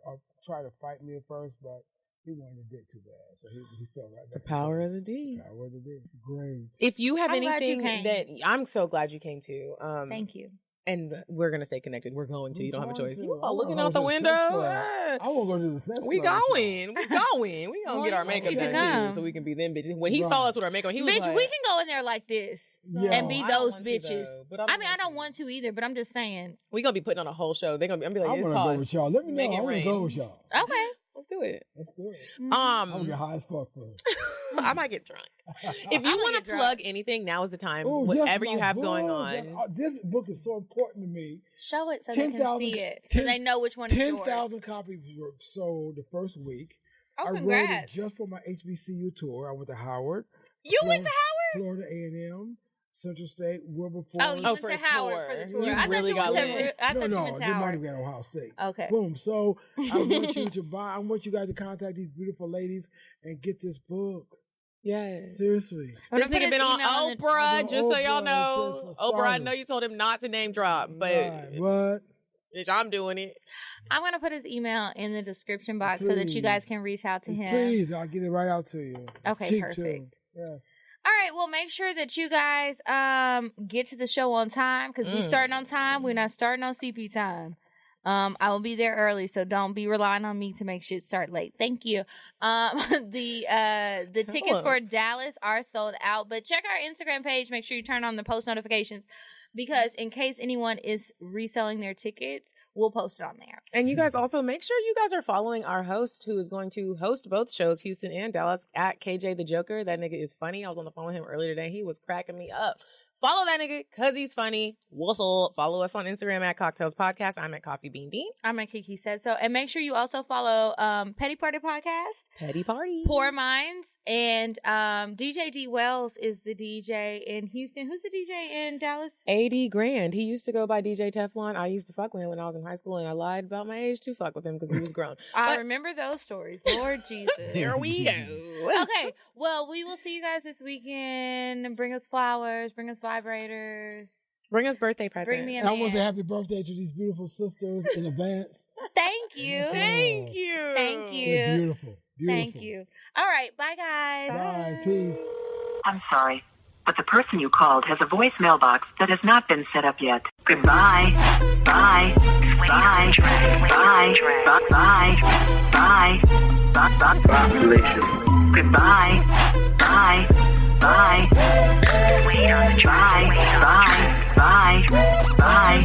fight me at first, but he wanted to dick too bad, so he fell right back. The power of the D. The power of the D. Great. If you have anything that I'm so glad you came to. Thank you. And we're going to stay connected. We're going to. You don't have a choice. You are looking out the window. I won't go to the sex We going. We going. We going to get our makeup done too so we can be them bitches. When he saw us with our makeup, he was like, we can go in there like this and be those bitches. I don't want to either, but I'm just saying. We're going to be putting on a whole show. They're going to be, I'm going to be like, I want to go with y'all. Let me know. I want to go with y'all. Okay. Let's do it. I'm going to get high as fuck first. I might get drunk. If you want to plug anything, now is the time. Whatever you have going on. This book is so important to me. Show it so they can see it. So they know which one is yours. 10,000 copies were sold the first week. Oh, I wrote it just for my HBCU tour. I went to Howard. You went to Howard? Florida A&M. Central State, Wilberforce. Oh, you went to Howard for the tour. I thought you went to Howard. You might have been at Ohio State. Okay. Boom. So I want you guys to contact these beautiful ladies and get this book. Yes. Seriously. This nigga been on Oprah, just so y'all know. Oprah, I know you told him not to name drop, but what? Bitch, I'm doing it. I'm going to put his email in the description box so that you guys can reach out to him. Please, I'll get it right out to you. Okay, perfect. Yeah. All right, well, make sure that you guys get to the show on time because we're starting on time. We're not starting on CP time. I will be there early, so don't be relying on me to make shit start late. Thank you. The tickets for Dallas are sold out, but check our Instagram page. Make sure you turn on the post notifications, because in case anyone is reselling their tickets, we'll post it on there. And you guys also make sure you guys are following our host, who is going to host both shows, Houston and Dallas, at KJ the Joker. That nigga is funny. I was on the phone with him earlier today. He was cracking me up. Follow that nigga because he's funny. What's up? Follow us on Instagram at Cocktails Podcast. I'm at Coffee Bean Bean. I'm at Kiki Said So. And make sure you also follow Petty Party Podcast. Petty Party. Poor Minds. And DJ D Wells is the DJ in Houston. Who's the DJ in Dallas? 80 grand. He used to go by DJ Teflon. I used to fuck with him when I was in high school, and I lied about my age to fuck with him because he was grown. I remember those stories. Lord Jesus. Here we go. Okay. Well, we will see you guys this weekend. Bring us flowers. Bring us vibrators. Bring us birthday presents. Bring me a I want to say man. happy birthday to these beautiful sisters in advance. Thank you. Thank you. Thank you. They're beautiful. Thank you. All right. Bye, guys. Bye. Peace. I'm sorry, but the person you called has a voicemail box that has not been set up yet. Goodbye. Bye. Bye. Bye. Bye. Bye. Bye. Population. Goodbye. Bye. Bye. Wait on the track. Bye. Bye. Bye.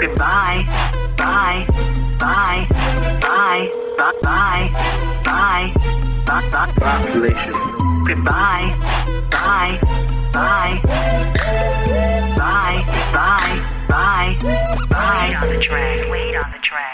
Goodbye. Bye. Bye. Bye. Bye. Bye. Bye. Population. Goodbye. Bye. Bye. Bye. Bye. Bye. Bye. Wait on the track.